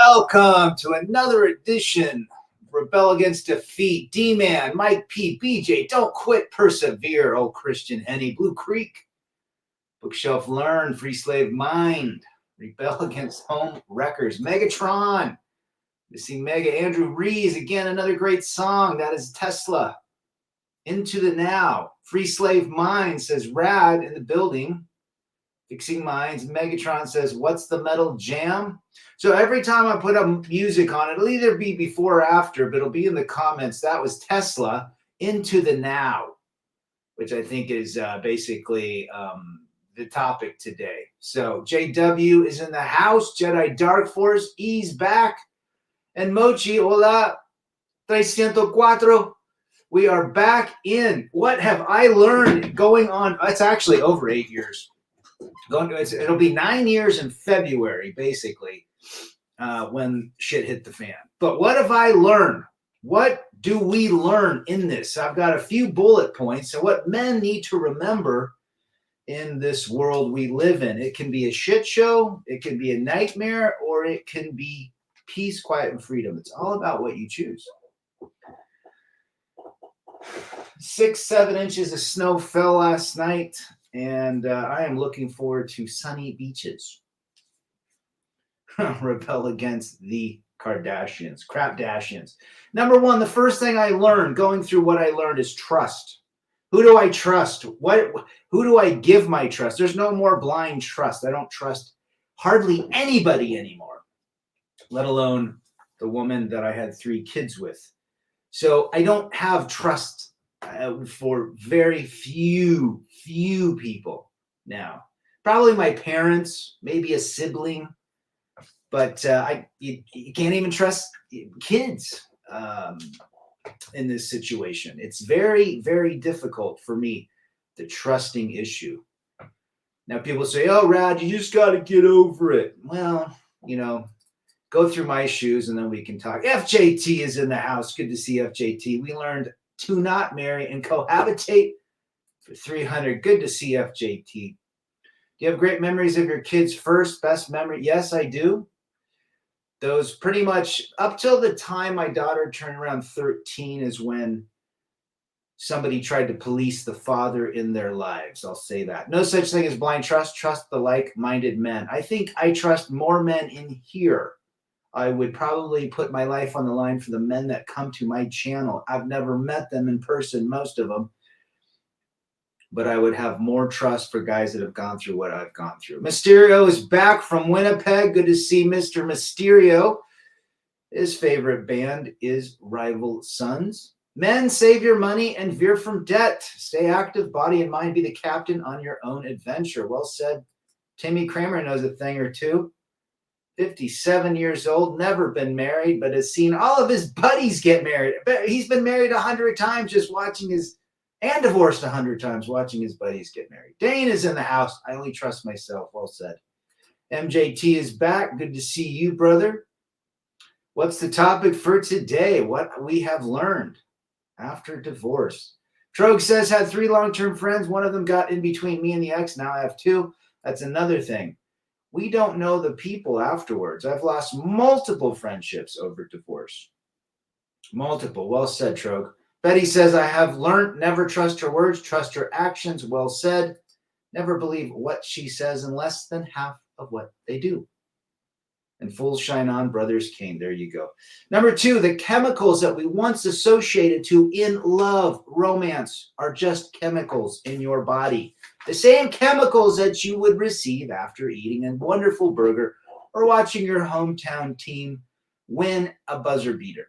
Welcome to another edition of Rebel Against Defeat. D-Man, Mike P, BJ, Don't Quit, Persevere, Old Christian Henny, Blue Creek, Bookshelf Learn, Free Slave Mind, Rebel Against Home Wreckers, Megatron. You see Mega Andrew Rees, again, another great song. That is Tesla. Into the Now. Free Slave Mind says Rad in the building. Fixing Minds. Megatron says, what's the metal jam? So every time I put up music on it, it'll either be before or after, but it'll be in the comments. That was Tesla, Into the Now, which I think is basically the topic today. So JW is in the house. Jedi Dark Force, E's back. And Mochi, hola, 304. We are back in. What have I learned going on? It's actually over 8 years. It'll be 9 years in February, basically, when shit hit the fan. But what have I learned? What do we learn in this? I've got a few bullet points and what men need to remember in this world we live in. It can be a shit show, it can be a nightmare, or it can be peace, quiet, and freedom. It's all about what you choose. 6-7 inches of snow fell last night. And I am looking forward to sunny beaches. Rebel against the Kardashians, Crapdashians. Number one, the first thing I learned going through what I learned is trust. Who do I trust? Who do I give my trust? There's no more blind trust. I don't trust hardly anybody anymore, let alone the woman that I had 3 kids with. So I don't have trust for very few people now. Probably my parents, maybe a sibling, but you can't even trust kids in this situation. It's very, very difficult for me, the trusting issue. Now people say, oh, Rad, you just got to get over it. Well, go through my shoes and then we can talk. FJT is in the house. Good to see FJT. We learned to not marry and cohabitate for 300. Good to see FJT. Do you have great memories of your kids' first best memory? Yes, I do. Those pretty much up till the time my daughter turned around 13 is when somebody tried to police the father in their lives. I'll say that. No such thing as blind trust. Trust the like-minded men. I think I trust more men in here. I would probably put my life on the line for the men that come to my channel. I've never met them in person, most of them, but I would have more trust for guys that have gone through what I've gone through. Mysterio is back from Winnipeg. Good to see Mr. Mysterio. His favorite band is Rival Sons. Men, save your money and veer from debt. Stay active, body and mind. Be the captain on your own adventure. Well said. Timmy Kramer knows a thing or two. 57 years old, never been married, but has seen all of his buddies get married. He's been married 100 times just watching and divorced 100 times watching his buddies get married. Dane is in the house. I only trust myself. Well said. MJT is back. Good to see you, brother. What's the topic for today? What we have learned after divorce. Trogue says, had 3 long-term friends. One of them got in between me and the ex. Now I have 2. That's another thing. We don't know the people afterwards. I've lost multiple friendships over divorce. Multiple. Well said, Trogue. Betty says, I have learned never trust her words, trust her actions. Well said. Never believe what she says in less than half of what they do. And fools shine on, brothers Kane. There you go. Number 2, the chemicals that we once associated to in love, romance, are just chemicals in your body. The same chemicals that you would receive after eating a wonderful burger or watching your hometown team win a buzzer beater.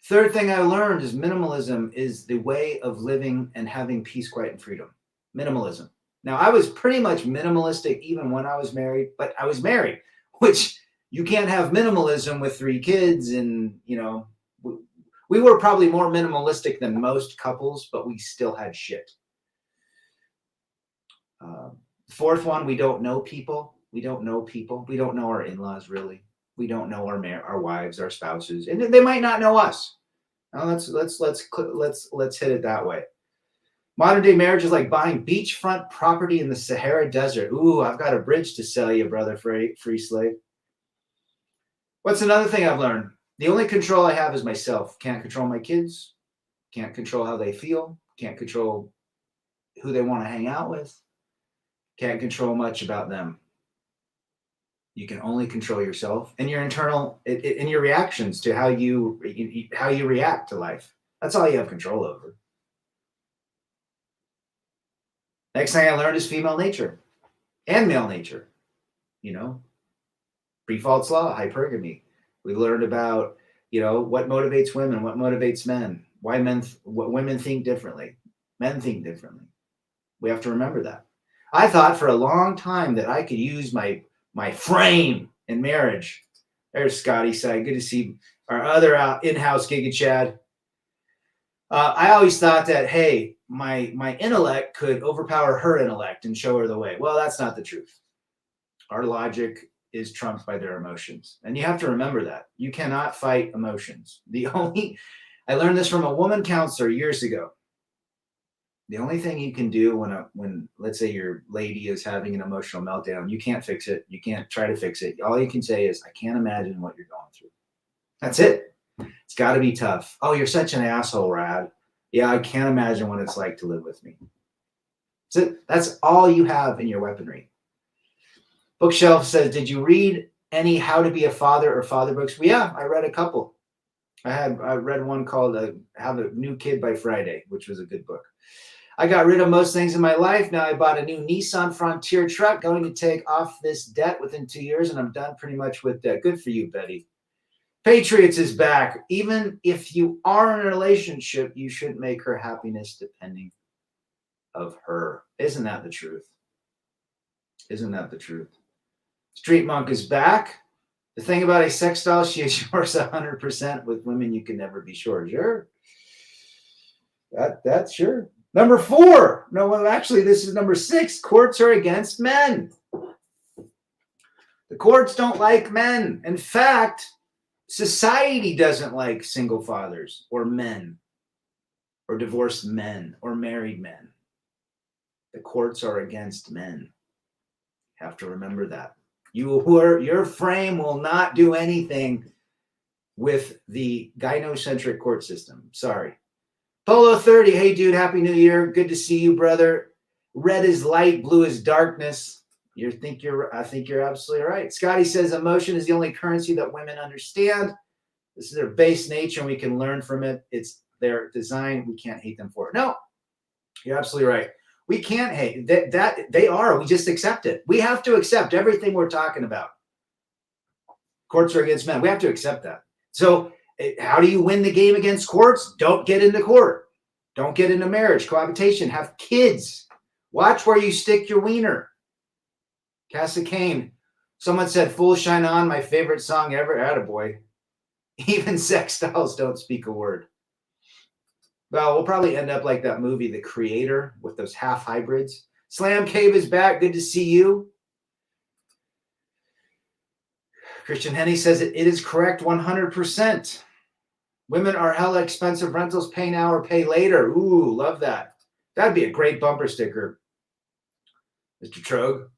Third thing I learned is minimalism is the way of living and having peace, quiet, and freedom. Minimalism. Now, I was pretty much minimalistic even when I was married, but I was married, which you can't have minimalism with 3 kids. And, we were probably more minimalistic than most couples, but we still had shit. Fourth one, we don't know people. We don't know people. We don't know our in-laws, really. We don't know our wives, our spouses, and they might not know us. Now, let's hit it that way. Modern day marriage is like buying beachfront property in the Sahara Desert. Ooh, I've got a bridge to sell you, brother free slave. What's another thing I've learned? The only control I have is myself. Can't control my kids. Can't control how they feel. Can't control who they want to hang out with. Can't control much about them. You can only control yourself and your internal and your reactions to how you react to life. That's all you have control over. Next thing I learned is female nature and male nature. You know, Pre-Fault's law, hypergamy. We learned about, what motivates women, what motivates men, what women think differently, men think differently. We have to remember that. I thought for a long time that I could use my frame in marriage. There's Scotty side. Good to see our other in-house Giga Chad. I always thought that, hey, my intellect could overpower her intellect and show her the way. Well, that's not the truth. Our logic is trumped by their emotions. And you have to remember that. You cannot fight emotions. I learned this from a woman counselor years ago. The only thing you can do when let's say your lady is having an emotional meltdown, you can't fix it. You can't try to fix it. All you can say is, I can't imagine what you're going through. That's it. It's got to be tough. Oh, you're such an asshole, Rad. Yeah, I can't imagine what it's like to live with me. That's all you have in your weaponry. Bookshelf says, did you read any How to Be a Father or Father books? Well, yeah, I read a couple. I read one called Have a New Kid by Friday, which was a good book. I got rid of most things in my life. Now I bought a new Nissan Frontier truck, going to take off this debt within 2 years, and I'm done pretty much with debt. Good for you, Betty. Patriots is back. Even if you are in a relationship, you shouldn't make her happiness depending of her. Isn't that the truth? Isn't that the truth? Street Monk is back. The thing about a sex doll, she assures 100% with women you can never be sure. Sure. That's sure. Number 4. No, well, actually, this is number 6. Courts are against men. The courts don't like men. In fact, society doesn't like single fathers or men or divorced men or married men. The courts are against men. You have to remember that. Your frame will not do anything with the gynocentric court system. Sorry. Polo 30, hey dude, happy new year. Good to see you, brother. Red is light, blue is darkness. I think you're absolutely right. Scotty says emotion is the only currency that women understand. This is their base nature and we can learn from it. It's their design. We can't hate them for it. No, you're absolutely right. We can't hate that they are. We just accept it. We have to accept everything we're talking about. Courts are against men. We have to accept that. So how do you win the game against courts? Don't get into court. Don't get into marriage, cohabitation, have kids. Watch where you stick your wiener. Casa Kane. Someone said, Full Shine On, my favorite song ever. Attaboy. Even sex dolls don't speak a word. Well, we'll probably end up like that movie, The Creator, with those half hybrids. Slam Cave is back. Good to see you. Christian Henney says it is correct 100%. Women are hella expensive rentals. Pay now or pay later. Ooh, love that. That'd be a great bumper sticker. Mr. Trogue.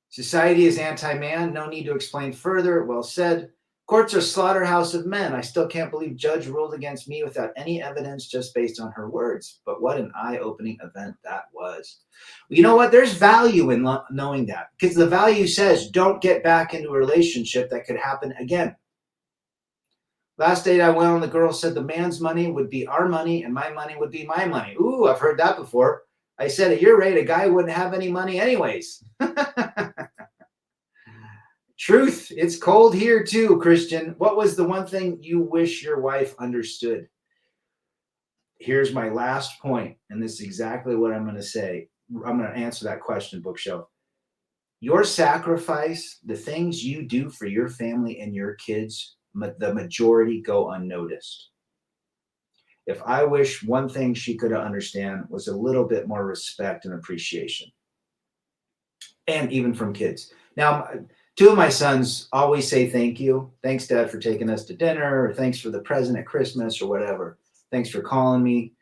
Society is anti-man. No need to explain further. Well said. Courts are slaughterhouse of men. I still can't believe judge ruled against me without any evidence, just based on her words. But what an eye-opening event that was. Well, you know what? There's value in knowing that, because the value says don't get back into a relationship that could happen again. Last date I went on, the girl said the man's money would be our money and my money would be my money. Ooh, I've heard that before. I said, at your rate, a guy wouldn't have any money anyways. Truth, it's cold here too, Christian. What was the one thing you wish your wife understood? Here's my last point, and this is exactly what I'm going to say. I'm going to answer that question, Bookshelf. Your sacrifice, the things you do for your family and your kids, the majority go unnoticed. If I wish one thing she could understand was a little bit more respect and appreciation. And even from kids. Now, 2 of my sons always say thank you. Thanks, Dad, for taking us to dinner, or thanks for the present at Christmas, or whatever. Thanks for calling me.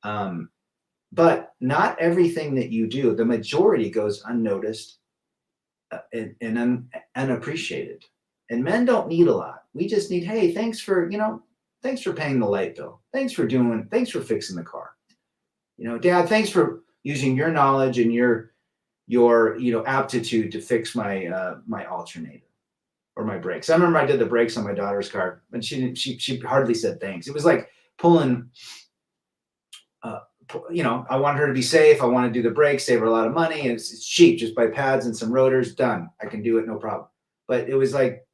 But not everything that you do, the majority goes unnoticed and unappreciated. And men don't need a lot. We just need, hey, thanks for paying the light bill. Thanks for fixing the car. Dad, thanks for using your knowledge and your aptitude to fix my my alternator or my brakes. I remember I did the brakes on my daughter's car, and she hardly said thanks. It was like pulling. I want her to be safe. I want to do the brakes, save her a lot of money. And it's cheap, just buy pads and some rotors, done. I can do it, no problem. But it was like,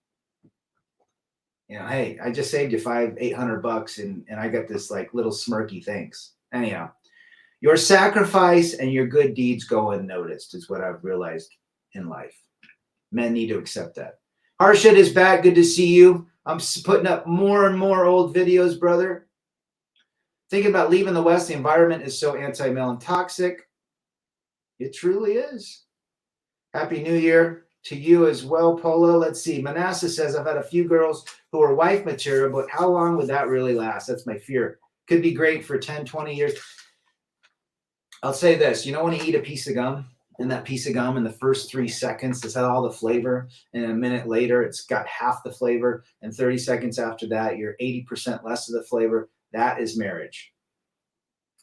hey, I just saved you $800 and I got this like little smirky thanks. Anyhow, your sacrifice and your good deeds go unnoticed is what I've realized in life. Men need to accept that. Harshit is back. Good to see you. I'm putting up more and more old videos, brother. Thinking about leaving the West, the environment is so anti-male and toxic. It truly is. Happy New Year to you as well, Polo. Let's see. Manasseh says, I've had a few girls who are wife material, but how long would that really last? That's my fear. Could be great for 10, 20 years. I'll say this. When you eat a piece of gum, and that piece of gum in the first 3 seconds, it's had all the flavor, and a minute later, it's got half the flavor, and 30 seconds after that, you're 80% less of the flavor. That is marriage.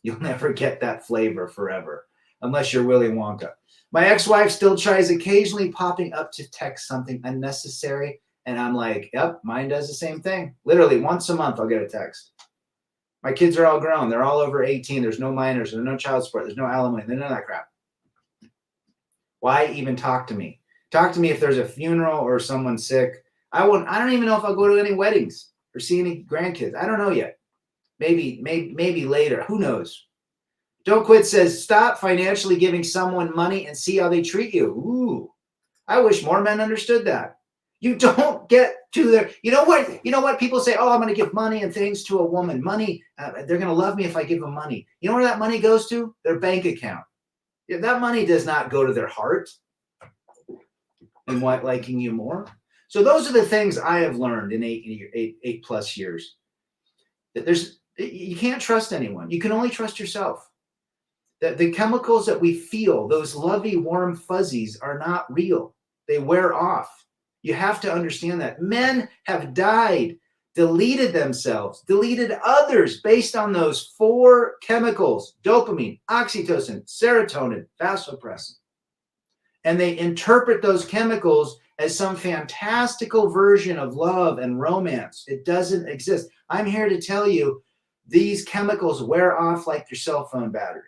You'll never get that flavor forever, unless you're Willy Wonka. My ex-wife still tries occasionally popping up to text something unnecessary, and I'm like, yep, mine does the same thing. Literally, once a month, I'll get a text. My kids are all grown. They're all over 18. There's no minors. There's no child support. There's no alimony. There's none of that crap. Why even talk to me? Talk to me if there's a funeral or someone's sick. I don't even know if I'll go to any weddings or see any grandkids. I don't know yet. Maybe later. Who knows? Don't Quit says, stop financially giving someone money and see how they treat you. Ooh, I wish more men understood that. You don't get to their, you know what? People say, oh, I'm going to give money and things to a woman. Money, they're going to love me if I give them money. You know where that money goes to? Their bank account. That money does not go to their heart and liking you more. So those are the things I have learned in eight plus years. That you can't trust anyone. You can only trust yourself. That the chemicals that we feel, those lovey, warm fuzzies, are not real. They wear off. You have to understand that. Men have died, deleted themselves, deleted others based on those 4 chemicals: dopamine, oxytocin, serotonin, vasopressin. And they interpret those chemicals as some fantastical version of love and romance. It doesn't exist. I'm here to tell you, these chemicals wear off like your cell phone battery.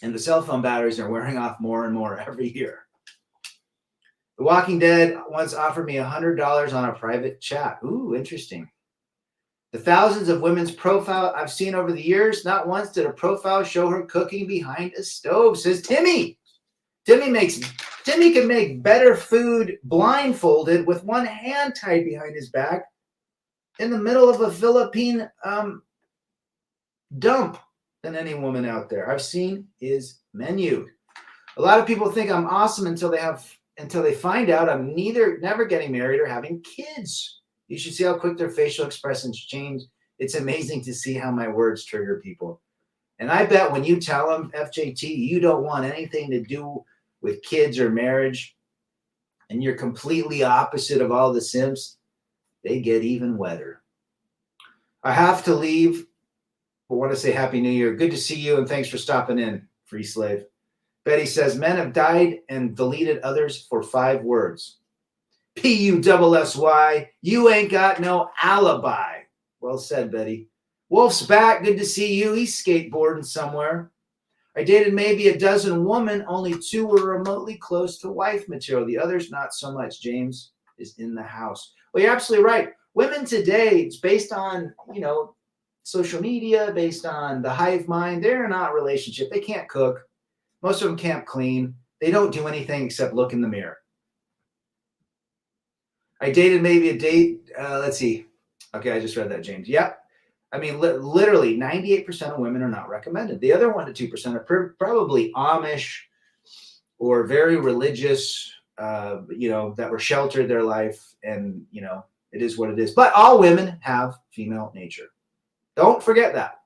And the cell phone batteries are wearing off more and more every year. The Walking Dead once offered me $100 on a private chat. Ooh, interesting. The thousands of women's profile I've seen over the years, not once did a profile show her cooking behind a stove, says Timmy. Timmy can make better food blindfolded with one hand tied behind his back in the middle of a Philippine dump than any woman out there. I've seen his menu. A lot of people think I'm awesome until they find out I'm never getting married or having kids. You should see how quick their facial expressions change. It's amazing to see how my words trigger people. And I bet when you tell them, FJT, you don't want anything to do with kids or marriage, and you're completely opposite of all the simps, they get even wetter. I have to leave. I want to say Happy New Year. Good to see you, and thanks for stopping in, Free Slave. Betty says, men have died and deleted others for 5 words. PUSSY, you ain't got no alibi. Well said, Betty. Wolf's back. Good to see you. He's skateboarding somewhere. I dated maybe a dozen women. Only 2 were remotely close to wife material. The others, not so much. James is in the house. Well, you're absolutely right. Women today, it's based on, social media, based on the hive mind. They're not a relationship. They can't cook. Most of them can't clean. They don't do anything except look in the mirror. I dated maybe a date. Let's see. Okay, I just read that, James. Yep. I mean, literally 98% of women are not recommended. The other 1% to 2% are probably Amish or very religious, that were sheltered their life. And, it is what it is. But all women have female nature. Don't forget that.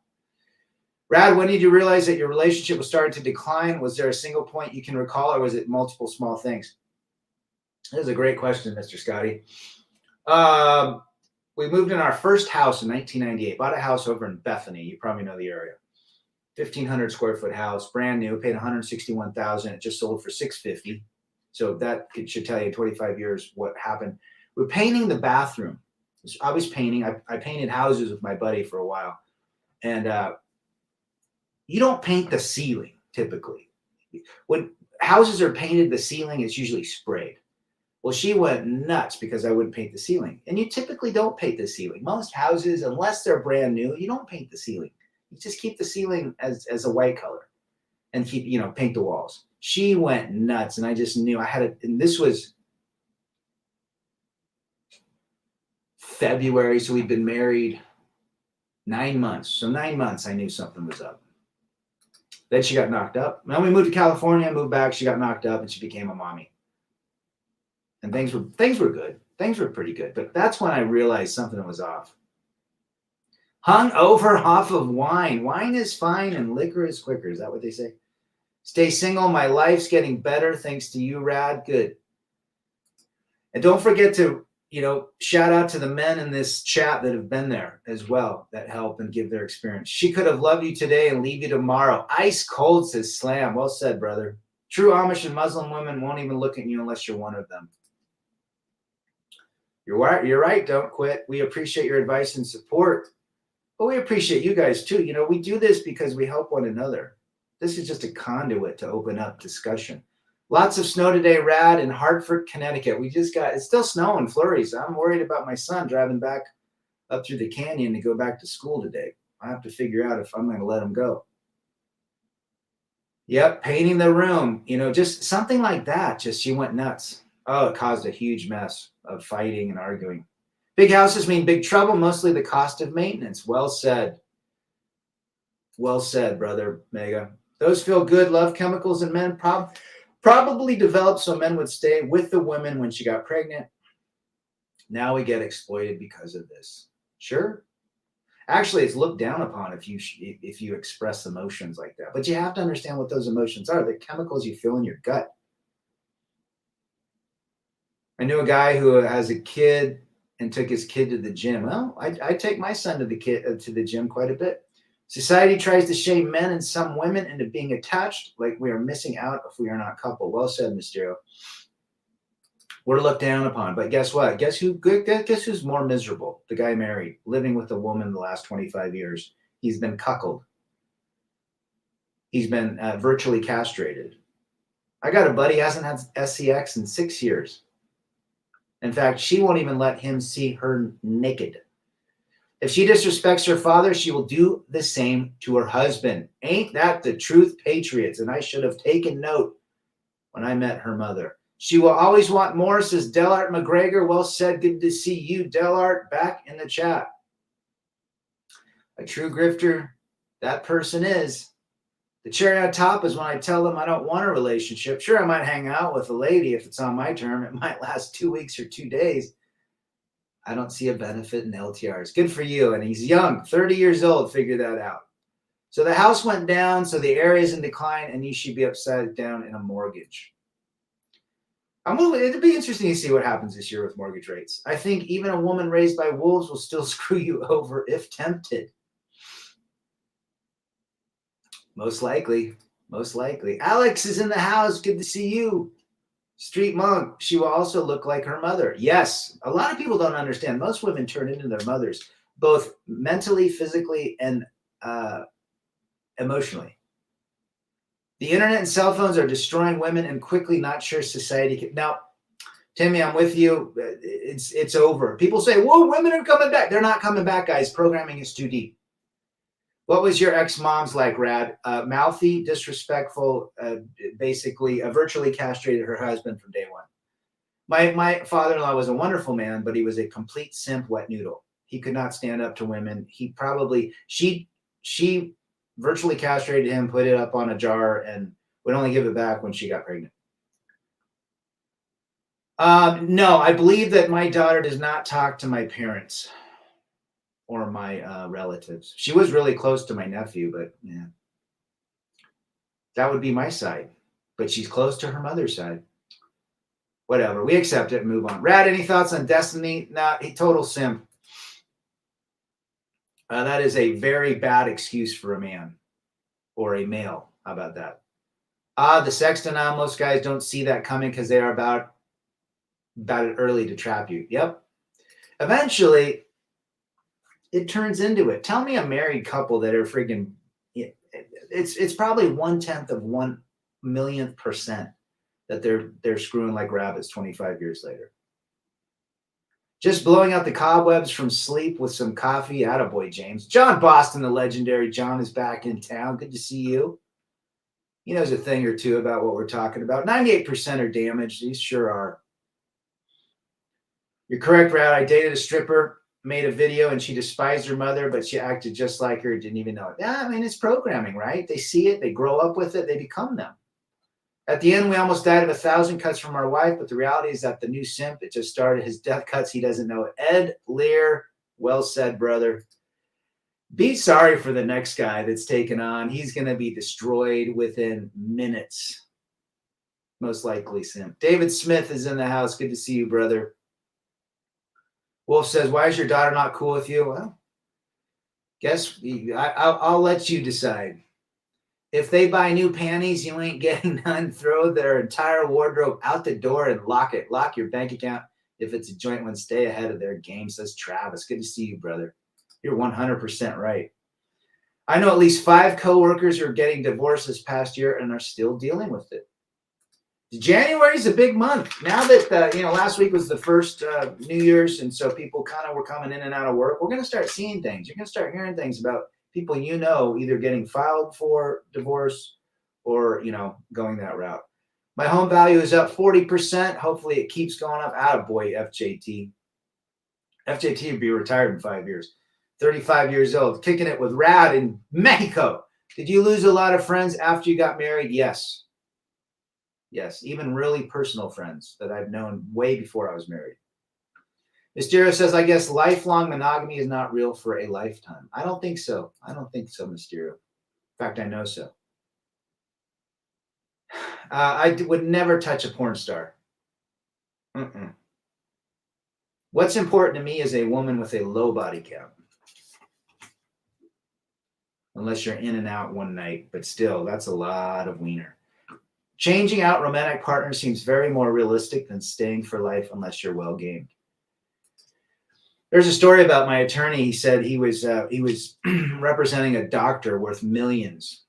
Brad, when did you realize that your relationship was starting to decline? Was there a single point you can recall, or was it multiple small things? That is a great question, Mr. Scotty. We moved in our first house in 1998. Bought a house over in Bethany. You probably know the area. 1,500 square foot house, brand new. Paid 161,000. It just sold for 650. So that should tell you in 25 years what happened. We're painting the bathroom. I was painting. I painted houses with my buddy for a while, and you don't paint the ceiling typically. When houses are painted, the ceiling is usually sprayed. Well, she went nuts because I wouldn't paint the ceiling. And you typically don't paint the ceiling. Most houses, unless they're brand new, you don't paint the ceiling. You just keep the ceiling as a white color and keep, paint the walls. She went nuts, and I just knew I had it. And this was February, so we'd been married 9 months. So 9 months, I knew something was up. Then she got knocked up. Then we moved to California, moved back. She got knocked up, and she became a mommy. And things were good. Things were pretty good. But that's when I realized something was off. Hung over off of wine. Wine is fine and liquor is quicker. Is that what they say? Stay single. My life's getting better thanks to you, Rad. Good. And don't forget to, shout out to the men in this chat that have been there as well, that help and give their experience. She could have loved you today and leave you tomorrow. Ice cold, says Slam. Well said, brother. True Amish and Muslim women won't even look at you unless you're one of them. You're right. Don't quit. We appreciate your advice and support. But we appreciate you guys too. We do this because we help one another. This is just a conduit to open up discussion. Lots of snow today, Rad, in Hartford, Connecticut. It's still snowing, flurries. I'm worried about my son driving back up through the canyon to go back to school today. I have to figure out if I'm going to let him go. Yep, painting the room, just something like that. Just she went nuts. Oh, it caused a huge mess of fighting and arguing. Big houses mean big trouble, mostly the cost of maintenance. Well said. Well said, brother Mega. Those feel good, love chemicals in men probably developed so men would stay with the women when she got pregnant. Now we get exploited because of this. Sure. Actually, it's looked down upon if you express emotions like that. But you have to understand what those emotions are. The chemicals you feel in your gut. I knew a guy who has a kid and took his kid to the gym. Well, I take my son to the gym quite a bit. Society tries to shame men and some women into being attached, like we are missing out if we are not coupled. Well said, Mysterio. We're looked down upon, but guess what? Guess who's more miserable? The guy married, living with a woman the last 25 years. He's been cuckolded. He's been virtually castrated. I got a buddy who hasn't had SCX in 6 years. In fact, she won't even let him see her naked. If she disrespects her father, she will do the same to her husband. Ain't that the truth, patriots? And I should have taken note when I met her mother. She will always want more, says Delart McGregor. Well said. Good to see you, Delart, back in the chat. A true grifter, that person is. The cherry on top is when I tell them I don't want a relationship. Sure, I might hang out with a lady if it's on my term. It might last 2 weeks or 2 days. I don't see a benefit in LTRs. Good for you. And he's young, 30 years old. Figure that out. So the house went down, so the area is in decline, and you should be upside down in a mortgage. It'd be interesting to see what happens this year with mortgage rates. I think even a woman raised by wolves will still screw you over if tempted. Most likely. Alex is in the house. Good to see you. Street Monk. She will also look like her mother. Yes. A lot of people don't understand. Most women turn into their mothers, both mentally, physically, and emotionally. The internet and cell phones are destroying women and quickly. Not sure society can. Now, Timmy, I'm with you. It's over. People say, whoa, women are coming back. They're not coming back, guys. Programming is too deep. What was your ex-mom's like, Rad? Mouthy, disrespectful, basically virtually castrated her husband from day one. My father-in-law was a wonderful man, but he was a complete simp wet noodle. He could not stand up to women. She virtually castrated him, put it up on a jar, and would only give it back when she got pregnant. No, I believe that my daughter does not talk to my parents or my relatives. She was really close to my nephew, but yeah. That would be my side. But she's close to her mother's side. whatever. We accept it and move on. Rad, any thoughts on Destiny? Nah, he total simp. That is a very bad excuse for a man or a male. How about that? The Sexton, most guys don't see that coming because they are about it early to trap you. Yep. Eventually, it turns into it. Tell me a married couple that are freaking. It's probably 1/10 of 1,000,000% that they're screwing like rabbits 25 years later. Just blowing out the cobwebs from sleep with some coffee. Attaboy, James. John Boston, the legendary John, is back in town. Good to see you. He knows a thing or two about what we're talking about. 98% are damaged. These sure are. You're correct, Rad. I dated a stripper, made a video, and she despised her mother, but she acted just like her, didn't even know it. Yeah, I mean, it's programming, right? They see it, they grow up with it, they become them. At the end, we almost died of 1,000 cuts from our wife, but the reality is that the new simp, it just started his death cuts. He doesn't know it. Ed Lear, well said, brother. Be sorry for the next guy that's taken on. He's going to be destroyed within minutes. Most likely simp. David Smith is in the house. Good to see you, brother. Wolf says, why is your daughter not cool with you? Well, guess I'll let you decide. If they buy new panties, you ain't getting none. Throw their entire wardrobe out the door and lock it. Lock your bank account. If it's a joint one, stay ahead of their game, says Travis. Good to see you, brother. You're 100% right. I know at least 5 coworkers who are getting divorced this past year and are still dealing with it. January is a big month. Now that, last week was the first New Year's, and so people kind of were coming in and out of work. We're going to start seeing things. You're going to start hearing things about people either getting filed for divorce or, going that route. My home value is up 40%. Hopefully it keeps going up. Attaboy, FJT. FJT would be retired in 5 years. 35 years old. Kicking it with Rad in Mexico. Did you lose a lot of friends after you got married? Yes. Yes, even really personal friends that I've known way before I was married. Mysterio says, I guess lifelong monogamy is not real for a lifetime. I don't think so. Mysterio. In fact, I know so. I would never touch a porn star. What's important to me is a woman with a low body count. Unless you're in and out one night, but still, that's a lot of wiener. Changing out romantic partners seems very more realistic than staying for life unless you're well gamed. There's a story about my attorney. He said he was representing a doctor worth millions,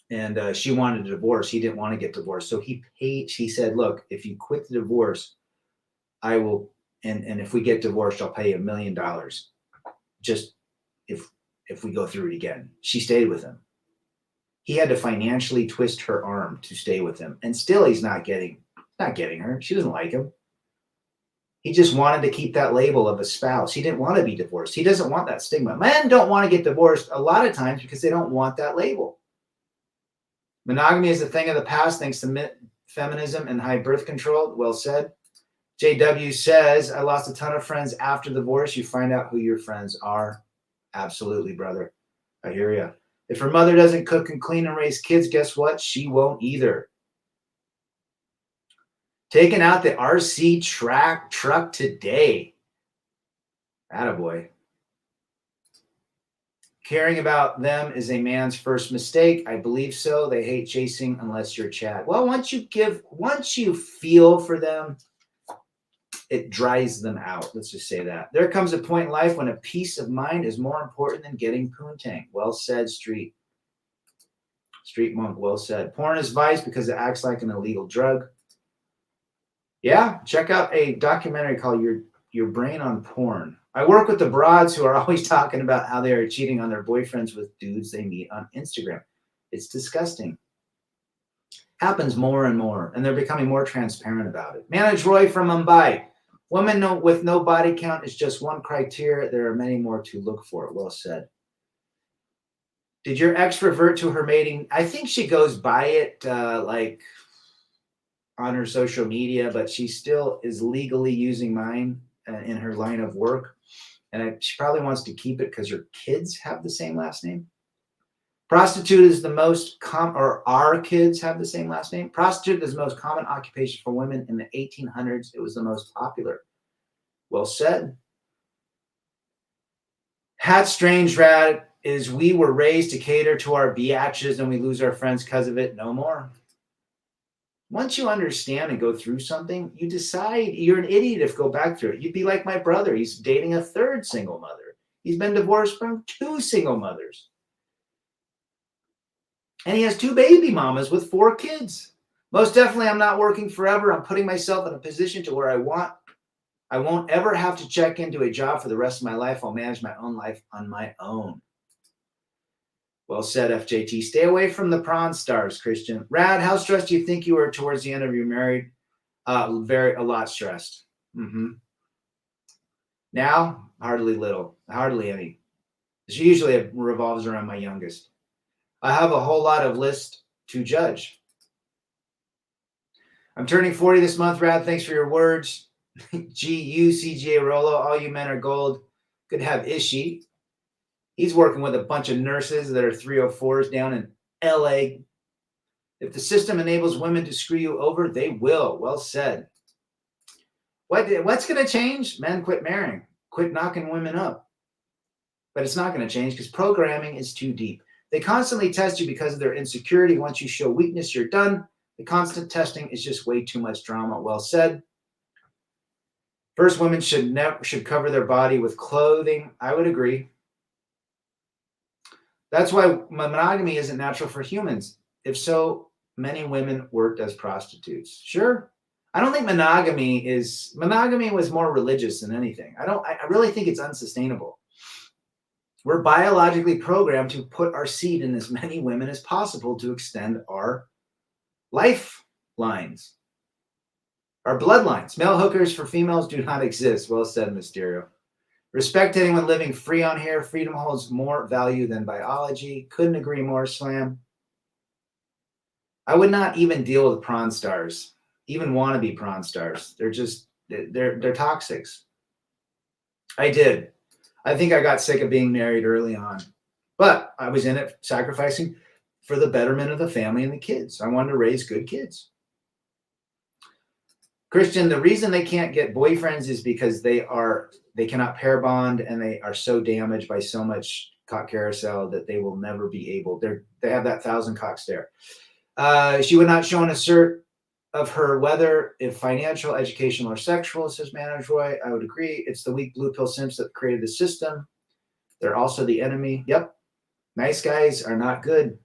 and she wanted a divorce. He didn't want to get divorced, so he paid. She said, "Look, if you quit the divorce, I will, and if we get divorced, I'll pay you $1 million. Just if we go through it again." She stayed with him. He had to financially twist her arm to stay with him. And still he's not getting her. She doesn't like him. He just wanted to keep that label of a spouse. He didn't want to be divorced. He doesn't want that stigma. Men don't want to get divorced a lot of times because they don't want that label. Monogamy is a thing of the past thanks to feminism and high birth control. Well said. JW says, I lost a ton of friends after divorce. You find out who your friends are. Absolutely, brother. I hear you. If her mother doesn't cook and clean and raise kids, guess what? She won't either. Taking out the RC truck today. Attaboy. Caring about them is a man's first mistake. I believe so. They hate chasing unless you're Chad. Well, once you feel for them, it dries them out. Let's just say that. There comes a point in life when a peace of mind is more important than getting poontang. Well said, Street Monk. Well said. Porn is vice because it acts like an illegal drug. Yeah, check out a documentary called Your Brain on Porn. I work with the broads who are always talking about how they are cheating on their boyfriends with dudes they meet on Instagram. It's disgusting. Happens more and more, and they're becoming more transparent about it. Manage Roy from Mumbai. Women with no body count is just one criteria. There are many more to look for. Well said. Did your ex revert to her mating? I think she goes by it like on her social media, but she still is legally using mine in her line of work. And she probably wants to keep it because her kids have the same last name. Prostitute is the most common, or our kids have the same last name. Prostitute is the most common occupation for women in the 1800s. It was the most popular. Well said. Hat strange, Rad, is we were raised to cater to our biatches and we lose our friends because of it. No more. Once you understand and go through something, you decide you're an idiot if you go back through it. You'd be like my brother. He's dating a third single mother. He's been divorced from 2 single mothers. And he has 2 baby mamas with 4 kids. Most definitely, I'm not working forever. I'm putting myself in a position to where I won't ever have to check into a job for the rest of my life. I'll manage my own life on my own. Well said, FJT. Stay away from the prawn stars, Christian. Rad, how stressed do you think you were towards the end of your married? A lot stressed. Now, hardly any. It usually revolves around my youngest. I have a whole lot of lists to judge. I'm turning 40 this month, Rad. Thanks for your words. GUCJ Rolo, all you men are gold. Could have Ishi. He's working with a bunch of nurses that are 304s down in LA. If the system enables women to screw you over, they will. Well said. What's going to change? Men quit marrying. Quit knocking women up. But it's not going to change because programming is too deep. They constantly test you because of their insecurity. Once you show weakness, you're done. The constant testing is just way too much drama. Well said. First, women should cover their body with clothing. I would agree. That's why monogamy isn't natural for humans. If so, many women worked as prostitutes. Sure. I don't think monogamy was more religious than anything. I really think it's unsustainable. We're biologically programmed to put our seed in as many women as possible to extend our lifelines, our bloodlines. Male hookers for females do not exist. Well said, Mysterio. Respect anyone living free on here. Freedom holds more value than biology. Couldn't agree more, Slam. I would not even deal with prawn stars, even wannabe prawn stars. They're toxics. I did. I think I got sick of being married early on, but I was in it sacrificing for the betterment of the family and the kids. I wanted to raise good kids. Christian, the reason they can't get boyfriends is because they cannot pair bond and they are so damaged by so much cock carousel that they will never be able. They have that 1,000 cock stare. She would not show an assert of her whether if financial, educational, or sexual, says Manager Roy. I would agree. It's the weak blue pill simps that created the system. They're also the enemy. Yep. Nice guys are not good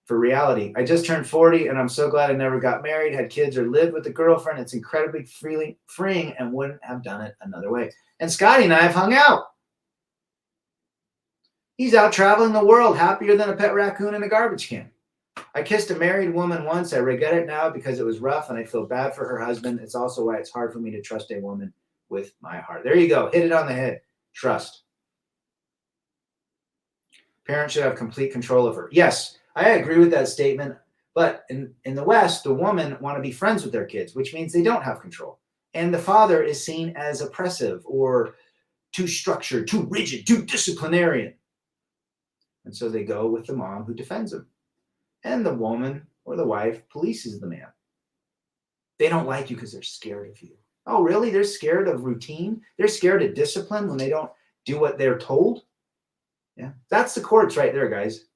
for reality. I just turned 40 and I'm so glad I never got married, had kids, or lived with a girlfriend. It's incredibly freeing and wouldn't have done it another way. And Scotty and I have hung out. He's out traveling the world, happier than a pet raccoon in a garbage can. I kissed a married woman once. I regret it now because it was rough and I feel bad for her husband. It's also why it's hard for me to trust a woman with my heart. There you go. Hit it on the head. Trust. Parents should have complete control of her. Yes, I agree with that statement. But in the West, the women want to be friends with their kids, which means they don't have control. And the father is seen as oppressive or too structured, too rigid, too disciplinarian. And so they go with the mom who defends him. And the woman or the wife polices the man. They don't like you because they're scared of you. Oh, really? They're scared of routine? They're scared of discipline when they don't do what they're told? Yeah, that's the courts right there, guys.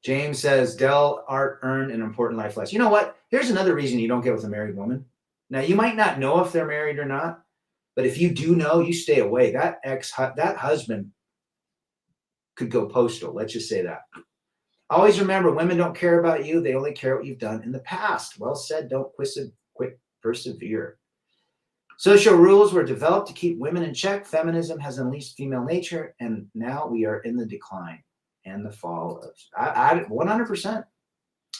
James says, Del Art earned an important life lesson. You know what? Here's another reason you don't get with a married woman. Now, you might not know if they're married or not, but if you do know, you stay away. That husband could go postal. Let's just say that. Always remember, women don't care about you. They only care what you've done in the past. Well said. Don't quit, persevere. Social rules were developed to keep women in check. Feminism has unleashed female nature, and now we are in the decline and the fall of 100%.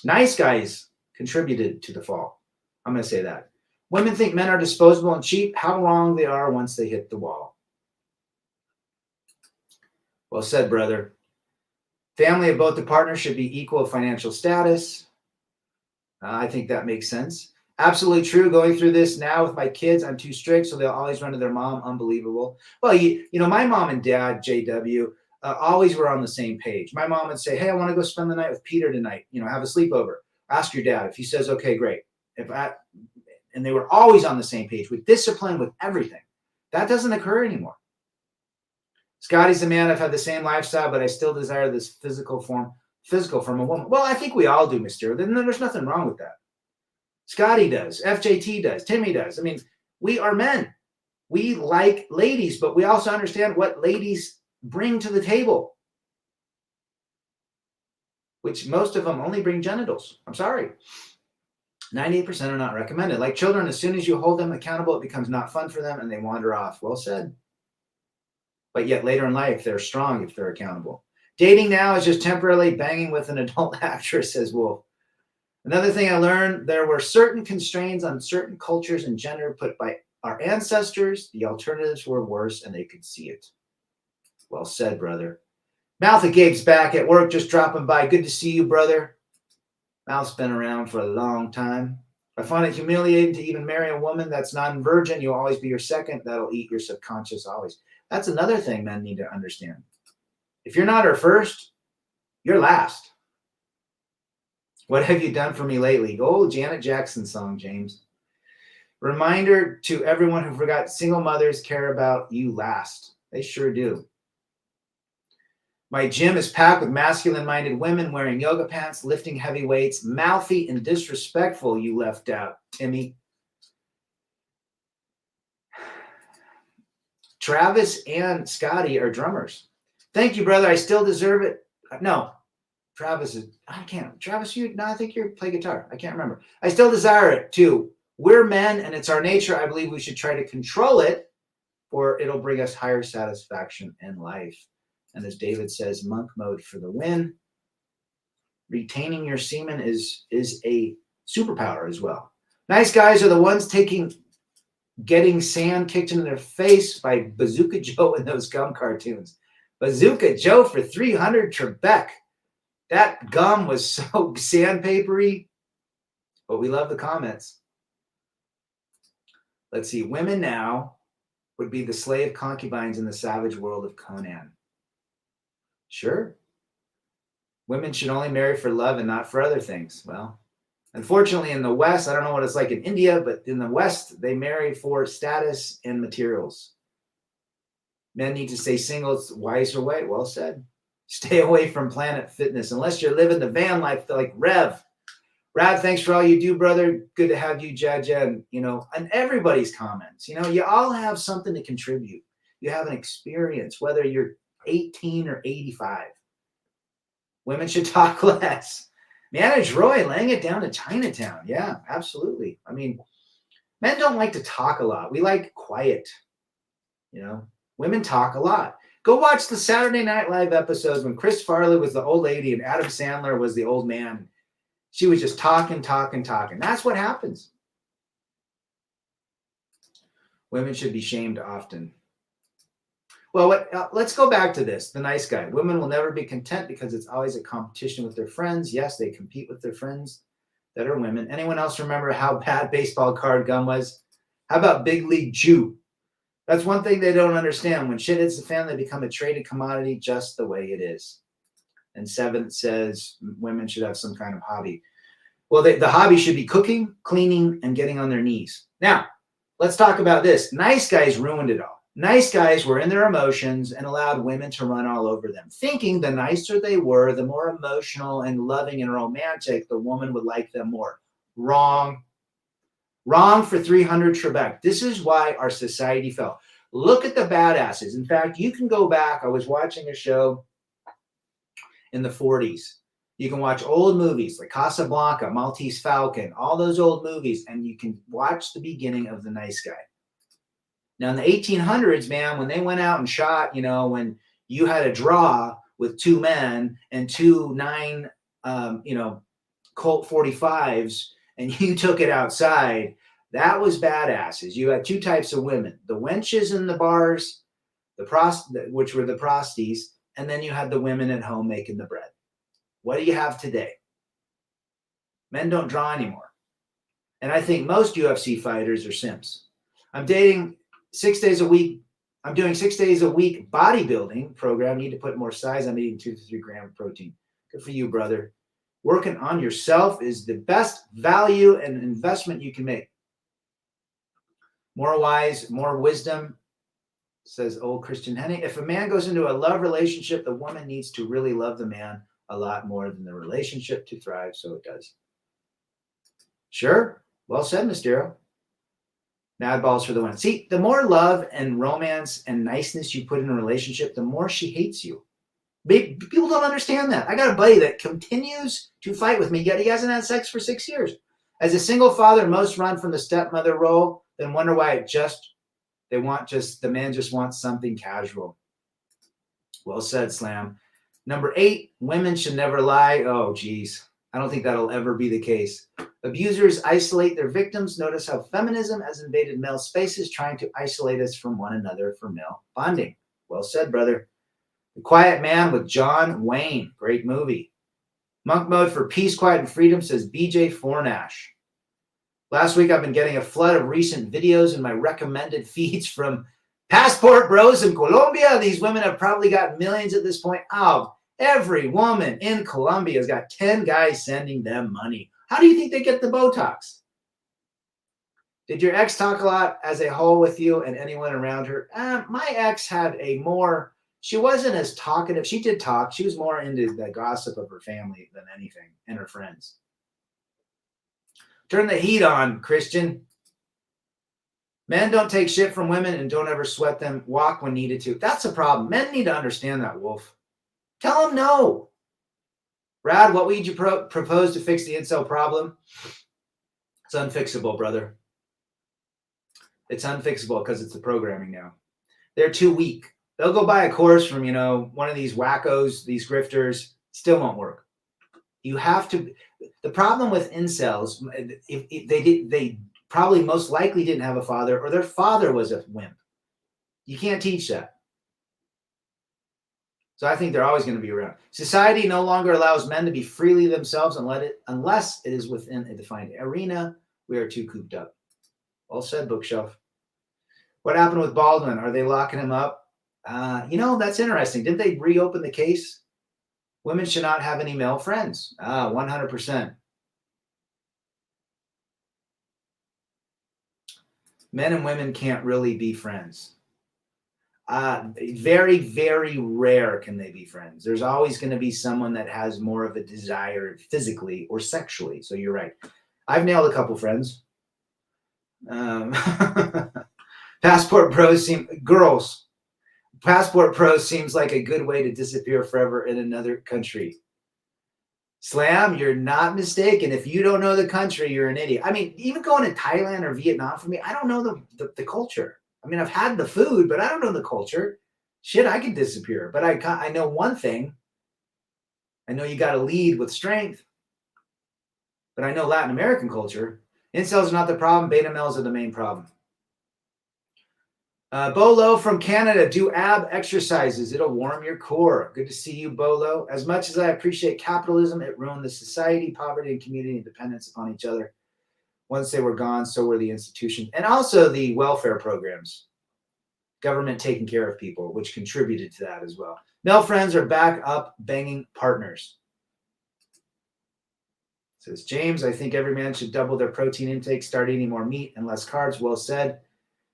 Nice guys contributed to the fall. I'm going to say that. Women think men are disposable and cheap. How wrong they are once they hit the wall. Well said, brother. Family of both the partners should be equal financial status. I think that makes sense. Absolutely true. Going through this now with my kids, I'm too strict, so they'll always run to their mom. Unbelievable. Well, you know, my mom and dad, JW, always were on the same page. My mom would say, hey, I want to go spend the night with Peter tonight, have a sleepover. Ask your dad. If he says, okay, great. And they were always on the same page with discipline, with everything. That doesn't occur anymore. Scotty's a man. I've had the same lifestyle, but I still desire this physical from a woman. Well, I think we all do, Mr. There's nothing wrong with that. Scotty does. FJT does. Timmy does. I mean, we are men. We like ladies, but we also understand what ladies bring to the table, which most of them only bring genitals. I'm sorry. 98% are not recommended. Like children, as soon as you hold them accountable, it becomes not fun for them and they wander off. Well said. But yet later in life, they're strong if they're accountable. Dating now is just temporarily banging with an adult actress, says Wolf. Another thing I learned, there were certain constraints on certain cultures and gender put by our ancestors. The alternatives were worse and they could see it. Well said, brother. Mouth of Gabe's back at work, just dropping by. Good to see you, brother. Mouth's been around for a long time. I find it humiliating to even marry a woman that's non-virgin. You'll always be your second. That'll eat your subconscious always. That's another thing men need to understand. If you're not her first, you're last. What have you done for me lately? Oh, Janet Jackson song, James. Reminder to everyone who forgot, single mothers care about you last. They sure do. My gym is packed with masculine-minded women wearing yoga pants, lifting heavy weights, mouthy and disrespectful, you left out, Timmy. Travis and Scotty are drummers. Thank you, brother. I still deserve it. No, Travis is, I can't. Travis, I think you play guitar. I can't remember. I still desire it too. We're men and it's our nature. I believe we should try to control it or it'll bring us higher satisfaction in life. And as David says, monk mode for the win. Retaining your semen is a superpower as well. Nice guys are the ones getting sand kicked into their face by Bazooka Joe in those gum cartoons. Bazooka Joe for 300 Trebek. That gum was so sandpapery, but we love the comments. Let's see. Women now would be the slave concubines in the savage world of Conan. Sure. Women should only marry for love and not for other things. Well, unfortunately, in the West, I don't know what it's like in India, but in the West, they marry for status and materials. Men need to stay single. It's the wiser way. Well said. Stay away from Planet Fitness unless you're living the van life like Rev. Rad, thanks for all you do, brother. Good to have you, Jaja, and everybody's comments. You all have something to contribute. You have an experience, whether you're 18 or 85. Women should talk less. Manage Roy laying it down to Chinatown. Yeah, absolutely. I mean, men don't like to talk a lot. We like quiet. Women talk a lot. Go watch the Saturday Night Live episodes when Chris Farley was the old lady and Adam Sandler was the old man. She was just talking. That's what happens. Women should be shamed often. Well, let's go back to this. The nice guy. Women will never be content because it's always a competition with their friends. Yes, they compete with their friends that are women. Anyone else remember how bad baseball card gum was? How about Big League Chew? That's one thing they don't understand. When shit hits the fan, they become a traded commodity just the way it is. And 7th says women should have some kind of hobby. Well, the hobby should be cooking, cleaning, and getting on their knees. Now, let's talk about this. Nice guys ruined it all. Nice guys were in their emotions and allowed women to run all over them, thinking the nicer they were, the more emotional and loving and romantic, the woman would like them more. Wrong. Wrong for 300 Trebek. This is why our society fell. Look at the badasses. In fact, you can go back. I was watching a show in the 40s. You can watch old movies like Casablanca, Maltese Falcon, all those old movies, and you can watch the beginning of The Nice Guy. Now, in the 1800s, man, when they went out and shot, when you had a draw with 2 men and 2 9, Colt 45s, and you took it outside, that was badasses. You had 2 types of women, the wenches in the bars, which were the prosties, and then you had the women at home making the bread. What do you have today? Men don't draw anymore. And I think most UFC fighters are simps. I'm dating 6 days a week I'm doing 6 days a week bodybuilding program. Need to put more size. I'm eating 2 to 3 grams of protein. Good for you, brother. Working on yourself is the best value and investment you can make. More wise, more wisdom, says old Christian Henning. If a man goes into a love relationship, the woman needs to really love the man a lot more than the relationship to thrive. So it does. Sure. Well said, Mysterio. Mad balls for the win. See, the more love and romance and niceness you put in a relationship, the more she hates you. People don't understand that. I got a buddy that continues to fight with me, yet he hasn't had sex for 6 years. As a single father, most run from the stepmother role, then wonder why the man just wants something casual. Well said, Slam. Number 8, women should never lie. Oh, geez. I don't think that'll ever be the case. Abusers isolate their victims. Notice how feminism has invaded male spaces, trying to isolate us from one another for male bonding. Well said, brother. The Quiet Man with John Wayne. Great movie. Monk Mode for Peace, Quiet, and Freedom, says BJ Fornash. Last week, I've been getting a flood of recent videos in my recommended feeds from Passport Bros in Colombia. These women have probably got millions at this point. Oh, every woman in Colombia has got 10 guys sending them money. How do you think they get the Botox? Did your ex talk a lot as a whole with you and anyone around her? My ex had she wasn't as talkative. She did talk. She was more into the gossip of her family than anything and her friends. Turn the heat on, Christian. Men don't take shit from women and don't ever sweat them. Walk when needed to. That's a problem. Men need to understand that, Wolf. Tell them no. Brad, what would you propose to fix the incel problem? It's unfixable, brother. It's unfixable because it's the programming now. They're too weak. They'll go buy a course from, one of these wackos, these grifters. Still won't work. You have to. The problem with incels, if they probably most likely didn't have a father, or their father was a wimp. You can't teach that. So I think they're always going to be around. Society no longer allows men to be freely themselves unless it is within a defined arena. We are too cooped up. Well said, Bookshelf. What happened with Baldwin? Are they locking him up? That's interesting. Didn't they reopen the case? Women should not have any male friends. 100%. Men and women can't really be friends. Very, very rare can they be friends. There's always going to be someone that has more of a desire physically or sexually. So you're right. I've nailed a couple friends. Passport Pros seems like a good way to disappear forever in another country. Slam, you're not mistaken. If you don't know the country, you're an idiot. I mean, even going to Thailand or Vietnam for me, I don't know the culture. I mean, I've had the food, but I don't know the culture. Shit, I could disappear. But I know one thing. I know you got to lead with strength. But I know Latin American culture. Incels are not the problem. Beta males are the main problem. Bolo from Canada, do ab exercises. It'll warm your core. Good to see you, Bolo. As much as I appreciate capitalism, it ruined the society, poverty, and community dependence upon each other. Once they were gone, so were the institutions. And also the welfare programs. Government taking care of people, which contributed to that as well. Male friends are back up banging partners. Says James, I think every man should double their protein intake, start eating more meat and less carbs. Well said.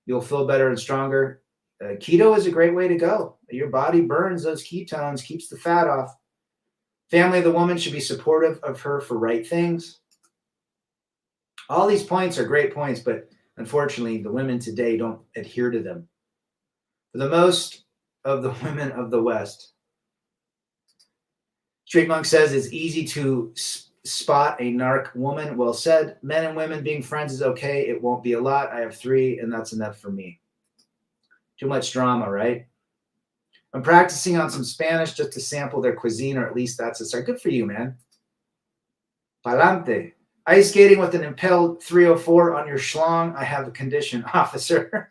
You'll feel better and stronger. Keto is a great way to go. Your body burns those ketones, keeps the fat off. Family of the woman should be supportive of her for right things. All these points are great points, but unfortunately, the women today don't adhere to them. For the most of the women of the West, Street Monk says it's easy to spot a narc woman. Well said. Men and women being friends is okay. It won't be a lot. I have 3, and that's enough for me. Too much drama, right? I'm practicing on some Spanish just to sample their cuisine, or at least that's a start. Good for you, man. Palante. Ice skating with an impelled 304 on your schlong. I have a condition, officer.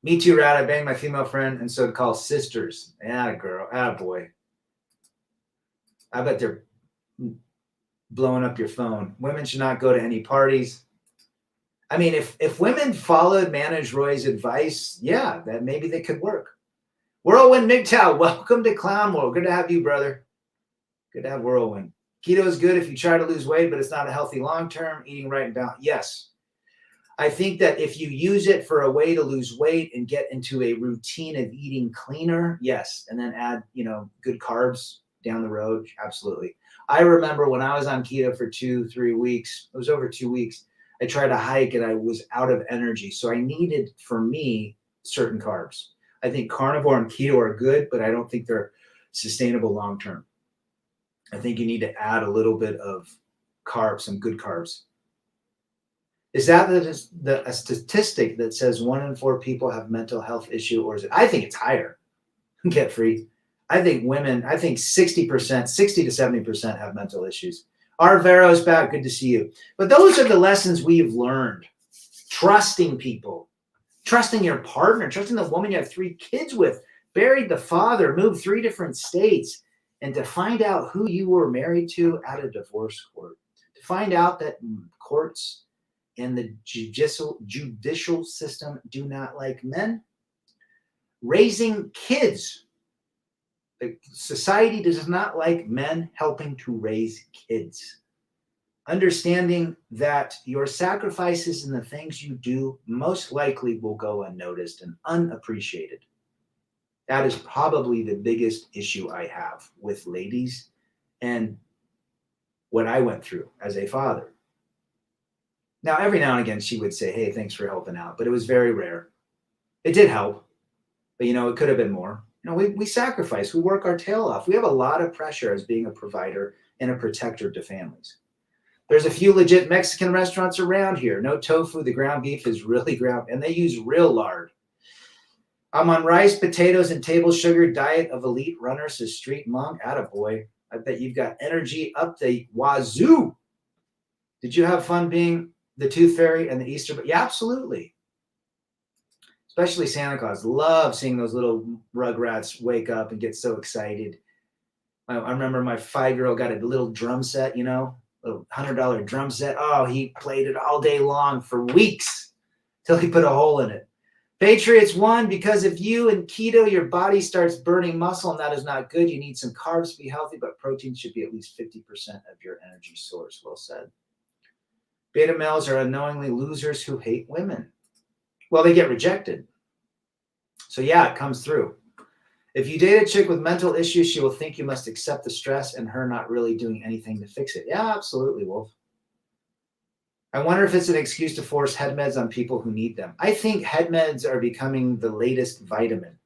Me too, Rad. I banged my female friend, and so called sisters. Atta girl. Atta boy. I bet they're blowing up your phone. Women should not go to any parties. I mean, if women followed Manage Roy's advice, yeah, that maybe they could work. Whirlwind MGTOW, welcome to Clown World. Good to have you, brother. Good to have Whirlwind. Keto is good if you try to lose weight, but it's not a healthy long-term. Eating right and balanced. Yes. I think that if you use it for a way to lose weight and get into a routine of eating cleaner, yes. And then add, good carbs down the road. Absolutely. I remember when I was on keto for 2-3 weeks, it was over 2 weeks. I tried to hike and I was out of energy. So I needed, for me, certain carbs. I think carnivore and keto are good, but I don't think they're sustainable long-term. I think you need to add a little bit of carbs, some good carbs. Is that a statistic that says 1 in 4 people have mental health issue, or is it? I think it's higher. Get free. I think 60%, 60 to 70% have mental issues. Arvero's back. Good to see you. But those are the lessons we've learned. Trusting people, trusting your partner, trusting the woman you have 3 kids with, buried the father, moved 3 different states, and to find out who you were married to at a divorce court, to find out that courts and the judicial system do not like men. Raising kids. The society does not like men helping to raise kids. Understanding that your sacrifices and the things you do most likely will go unnoticed and unappreciated. That is probably the biggest issue I have with ladies and what I went through as a father. Now, every now and again, she would say, hey, thanks for helping out. But it was very rare. It did help. But, it could have been more. We sacrifice. We work our tail off. We have a lot of pressure as being a provider and a protector to families. There's a few legit Mexican restaurants around here. No tofu. The ground beef is really ground. And they use real lard. I'm on rice, potatoes, and table sugar diet of elite runner, says Street Monk. Attaboy. I bet you've got energy up the wazoo. Did you have fun being the Tooth Fairy and the Easter? But yeah, absolutely. Especially Santa Claus. Love seeing those little rugrats wake up and get so excited. I remember my 5-year-old got a little drum set, little $100 drum set. Oh, he played it all day long for weeks till he put a hole in it. Patriots won because if you and keto, your body starts burning muscle, and that is not good. You need some carbs to be healthy, but protein should be at least 50% of your energy source. Well said. Beta males are unknowingly losers who hate women. Well, they get rejected. So yeah, it comes through. If you date a chick with mental issues, she will think you must accept the stress and her not really doing anything to fix it. Yeah, absolutely, Wolf. I wonder if it's an excuse to force head meds on people who need them. I think head meds are becoming the latest vitamin.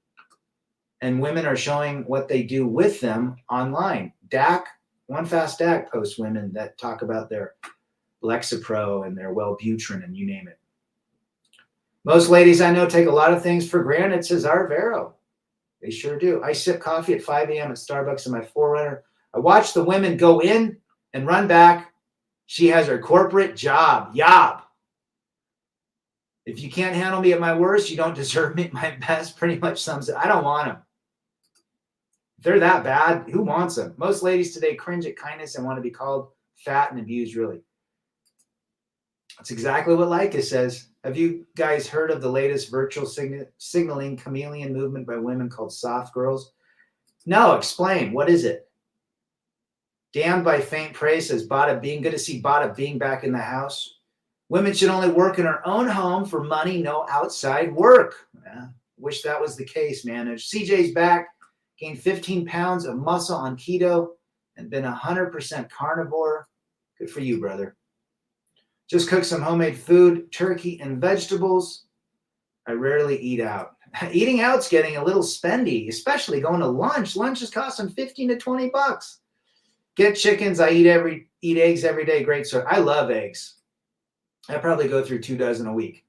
And women are showing what they do with them online. DAC, One Fast DAC posts women that talk about their Lexapro and their Wellbutrin and you name it. Most ladies I know take a lot of things for granted, says Arvero. They sure do. I sip coffee at 5 a.m. at Starbucks in my 4Runner. I watch the women go in and run back. She has her corporate job. Yob. If you can't handle me at my worst, you don't deserve me at my best. Pretty much sums it. I don't want them. If they're that bad, who wants them? Most ladies today cringe at kindness and want to be called fat and abused, really. That's exactly what Leica says. Have you guys heard of the latest virtual signaling chameleon movement by women called soft girls? No, explain. What is it? Damned by faint praise says Bada Bing. Good to see Bada Bing back in the house. Women should only work in her own home for money, no outside work. Yeah, wish that was the case, man. CJ's back, gained 15 pounds of muscle on keto and been 100% carnivore. Good for you, brother. Just cook some homemade food, turkey and vegetables. I rarely eat out. Eating out's getting a little spendy, especially going to lunch. Lunch is costing 15 to 20 bucks. Get chickens. I eat eggs every day. Great. So I love eggs. I probably go through 2 dozen a week.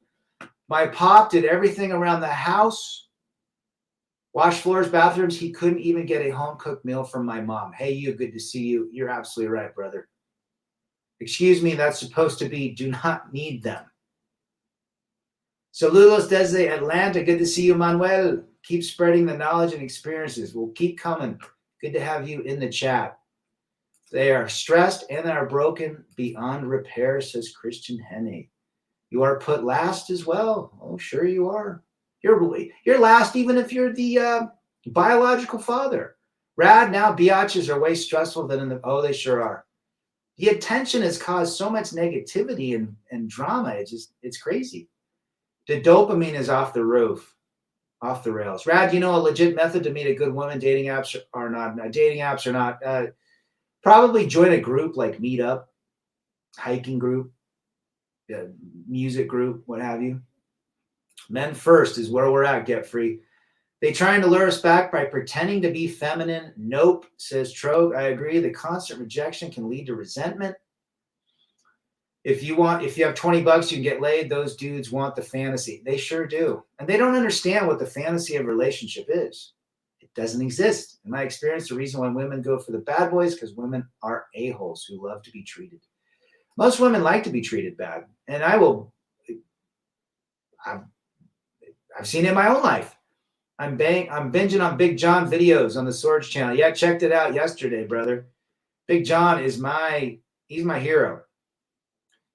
My pop did everything around the house. Wash floors, bathrooms. He couldn't even get a home cooked meal from my mom. Hey, you, good to see you. You're absolutely right, brother. Excuse me, that's supposed to be do not need them. Saludos desde Atlanta. Good to see you, Manuel. Keep spreading the knowledge and experiences. We'll keep coming. Good to have you in the chat. They are stressed and they are broken beyond repair, says Christian Henne. You are put last as well. Oh, sure you are. You're last even if you're the biological father. Rad, now biatches are way stressful than in the, oh, they sure are. The attention has caused so much negativity and drama. It's crazy. The dopamine is off the roof, off the rails. Rad, you know a legit method to meet a good woman? Dating apps are not. Dating apps are not. Probably join a group like Meetup, hiking group, music group, what have you. Men first is where we're at, Get Free. They trying to lure us back by pretending to be feminine. Nope, says Trogue. I agree. The constant rejection can lead to resentment. If you have 20 bucks, you can get laid. Those dudes want the fantasy. They sure do. And they don't understand what the fantasy of relationship is. It doesn't exist. In my experience, the reason why women go for the bad boys because women are a-holes who love to be treated. Most women like to be treated bad. And I've seen it in my own life. I'm binging on Big John videos on the Swords channel. Yeah, checked it out yesterday, brother. Big John he's my hero.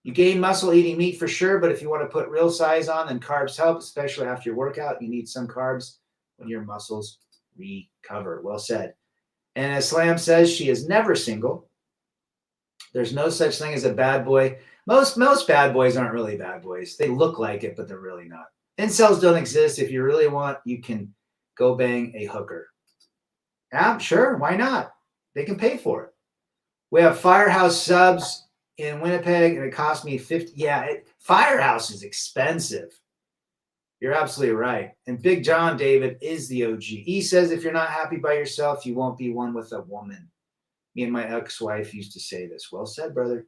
You gain muscle eating meat for sure, but if you want to put real size on, then carbs help, especially after your workout. You need some carbs when your muscles recover. Well said. And as Slam says, she is never single. There's no such thing as a bad boy. Most bad boys aren't really bad boys. They look like it, but they're really not. Incels don't exist. If you really want, you can go bang a hooker. Yeah, sure. Why not? They can pay for it. We have Firehouse subs in Winnipeg, and it cost me $50. Yeah, Firehouse is expensive. You're absolutely right. And Big John David is the OG. He says if you're not happy by yourself, you won't be one with a woman. Me and my ex-wife used to say this. Well said, brother.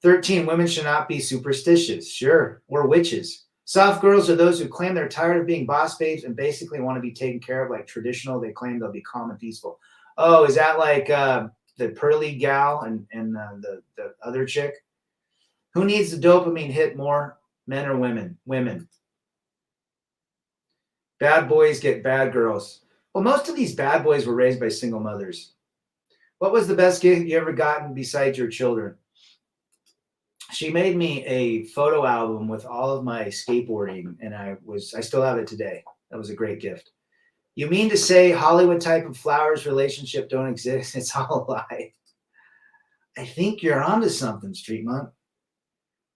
13, women should not be superstitious. Sure. Or witches. Soft girls are those who claim they're tired of being boss babes and basically want to be taken care of like traditional. They claim they'll be calm and peaceful. Oh, is that like the pearly gal and the other chick? Who needs the dopamine hit more, men or women? Women. Bad boys get bad girls. Well, most of these bad boys were raised by single mothers. What was the best gift you ever gotten besides your children? She made me a photo album with all of my skateboarding, and I still have it today. That was a great gift. You mean to say Hollywood type of flowers relationship don't exist? It's all a lie. I think you're onto something, Street Monk.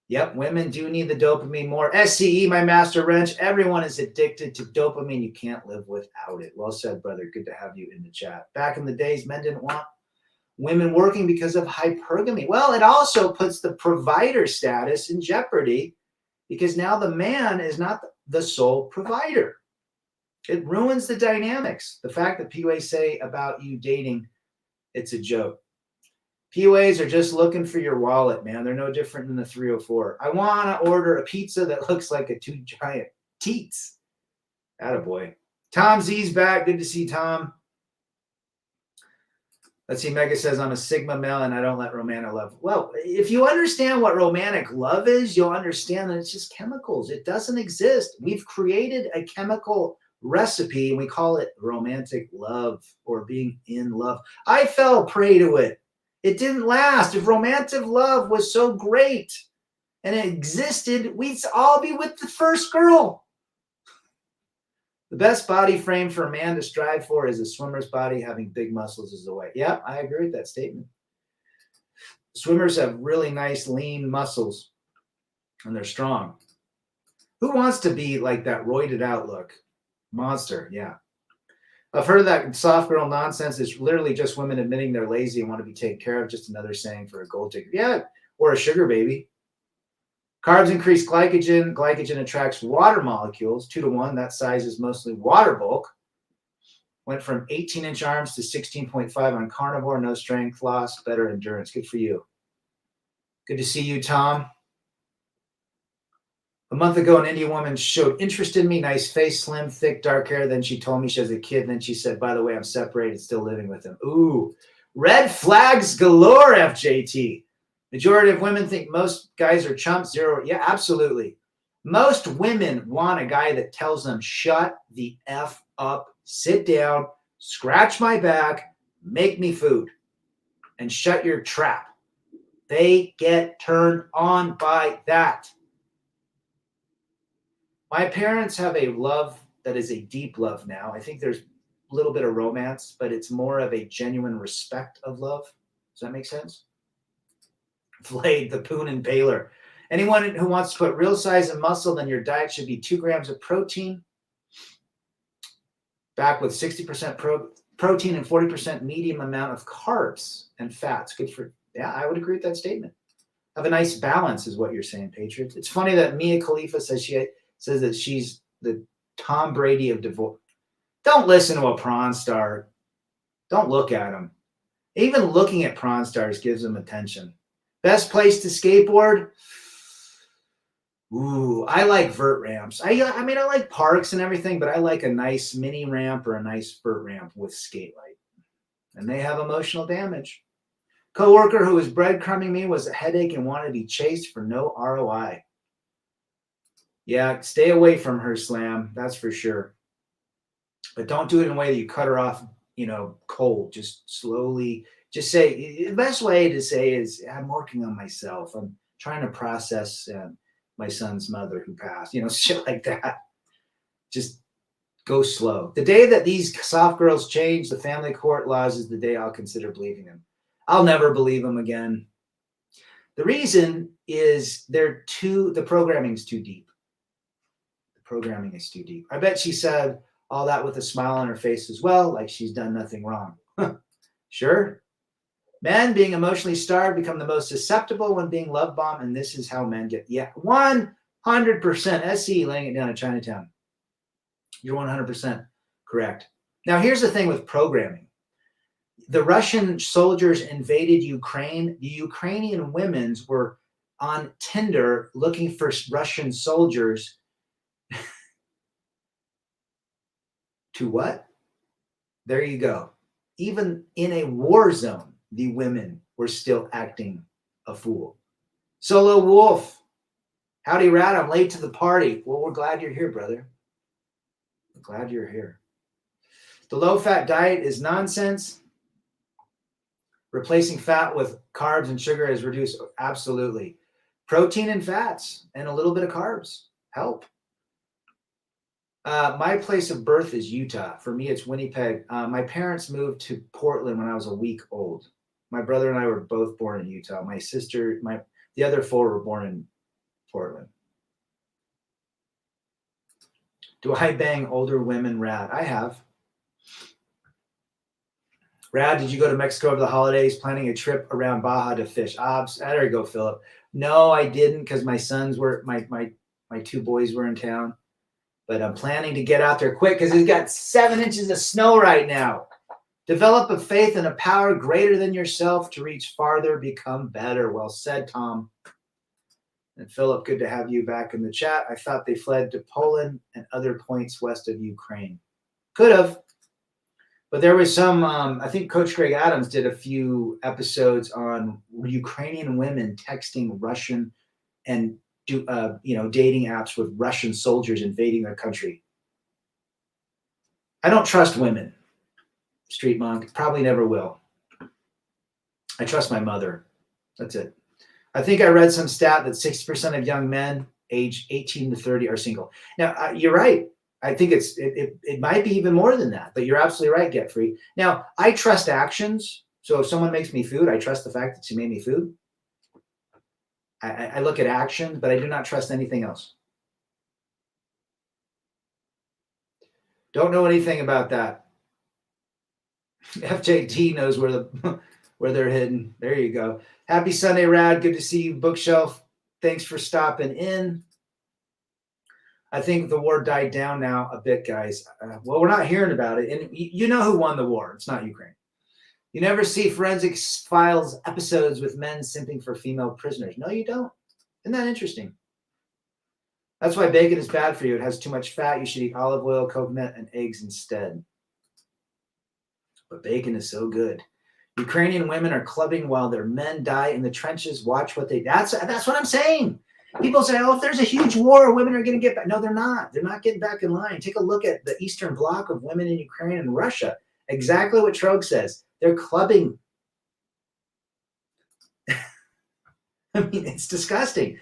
Yep, women do need the dopamine more. SCE, my master wrench. Everyone is addicted to dopamine. You can't live without it. Well said, brother. Good to have you in the chat. Back in the days, men didn't want women working because of hypergamy. Well, it also puts the provider status in jeopardy because now the man is not the sole provider. It ruins the dynamics. The fact that PUAs say about you dating, it's a joke. PUAs are just looking for your wallet, man. They're no different than the 304. I want to order a pizza that looks like a two giant teats. Attaboy. Tom Z's back. Good to see Tom. Let's see. Mega says, I'm a Sigma male and I don't let romantic love. Well, if you understand what romantic love is, you'll understand that it's just chemicals. It doesn't exist. We've created a chemical recipe and we call it romantic love or being in love. I fell prey to it. It didn't last. If romantic love was so great and it existed, we'd all be with the first girl. The best body frame for a man to strive for is a swimmer's body. Having big muscles is the way. Yeah, I agree with that statement. Swimmers have really nice lean muscles and they're strong. Who wants to be like that roided out look? Monster, yeah. I've heard of that soft girl nonsense. It's literally just women admitting they're lazy and want to be taken care of. Just another saying for a gold digger. Yeah, or a sugar baby. Carbs increase glycogen. Glycogen attracts water molecules 2-to-1. That size is mostly water bulk. Went from 18-inch arms to 16.5 on carnivore. No strength loss, better endurance. Good for you. Good to see you, Tom. A month ago, an Indian woman showed interest in me. Nice face, slim, thick, dark hair. Then she told me she has a kid. Then she said, by the way, I'm separated, still living with him. Ooh, red flags galore, FJT. Majority of women think most guys are chumps. Zero. Yeah, absolutely. Most women want a guy that tells them, shut the F up, sit down, scratch my back, make me food, and shut your trap. They get turned on by that. My parents have a love that is a deep love now. I think there's a little bit of romance, but it's more of a genuine respect of love. Does that make sense? Vlade, the Poon and Baylor. Anyone who wants to put real size and muscle, then your diet should be 2 grams of protein, back with 60% protein and 40% medium amount of carbs and fats. Good for, yeah, I would agree with that statement. Have a nice balance is what you're saying, Patriots. It's funny that Mia Khalifa says that she's the Tom Brady of divorce. Don't listen to a prawn star. Don't look at him. Even looking at prawn stars gives them attention. Best place to skateboard? Ooh, I like vert ramps. I mean, I like parks and everything, but I like a nice mini ramp or a nice vert ramp with skate light. And they have emotional damage. Coworker who was breadcrumbing me was a headache and wanted to be chased for no ROI. Yeah, stay away from her, Slam. That's for sure. But don't do it in a way that you cut her off, cold. Just slowly. Just say, the best way to say is, I'm working on myself. I'm trying to process my son's mother who passed, shit like that. Just go slow. The day that these soft girls change the family court laws is the day I'll consider believing them. I'll never believe them again. The reason is the programming is too deep. The programming is too deep. I bet she said all that with a smile on her face as well, like she's done nothing wrong. Sure. Men being emotionally starved become the most susceptible when being love bombed, and this is how men get. Yeah, 100%. SC laying it down in Chinatown. You're 100% correct. Now, here's the thing with programming. The Russian soldiers invaded Ukraine. The Ukrainian women were on Tinder looking for Russian soldiers to what? There you go. Even in a war zone, the women were still acting a fool. Solo Wolf. Howdy, Rat. I'm late to the party. Well, we're glad you're here, brother. We're glad you're here. The low-fat diet is nonsense. Replacing fat with carbs and sugar is reduced. Absolutely. Protein and fats and a little bit of carbs help. My place of birth is Utah. For me, it's Winnipeg. My parents moved to Portland when I was a week old. My brother and I were both born in Utah. My sister, the other 4 were born in Portland. Do I bang older women, Rad? I have. Rad, did you go to Mexico over the holidays, planning a trip around Baja to fish? There you go, Philip. No, I didn't, because my sons were, my 2 boys were in town. But I'm planning to get out there quick because it's got 7 inches of snow right now. Develop a faith and a power greater than yourself to reach farther, become better. Well said, Tom. And Philip, good to have you back in the chat. I thought they fled to Poland and other points west of Ukraine. Could have. But there was some, I think Coach Greg Adams did a few episodes on Ukrainian women texting Russian and dating apps with Russian soldiers invading their country. I don't trust women, Street Monk. Probably never will. I trust my mother. That's it. I think I read some stat that 60% of young men aged 18 to 30 are single. Now, you're right. I think it might be even more than that, but you're absolutely right, Get Free. Now, I trust actions. So if someone makes me food, I trust the fact that she made me food. I look at action, but I do not trust anything else. Don't know anything about that. FJT knows where they're hidden. There you go. Happy Sunday, Rad. Good to see you, Bookshelf. Thanks for stopping in. I think the war died down now a bit, guys. Well, we're not hearing about it. And you know who won the war. It's not Ukraine. You never see Forensic Files episodes with men simping for female prisoners. No, you don't. Isn't that interesting? That's why bacon is bad for you. It has too much fat. You should eat olive oil, coconut, and eggs instead. But bacon is so good. Ukrainian women are clubbing while their men die in the trenches. Watch what they... That's what I'm saying. People say, oh, if there's a huge war, women are going to get back. No, they're not. They're not getting back in line. Take a look at the Eastern Bloc of women in Ukraine and Russia. Exactly what Trog says. They're clubbing. I mean, it's disgusting.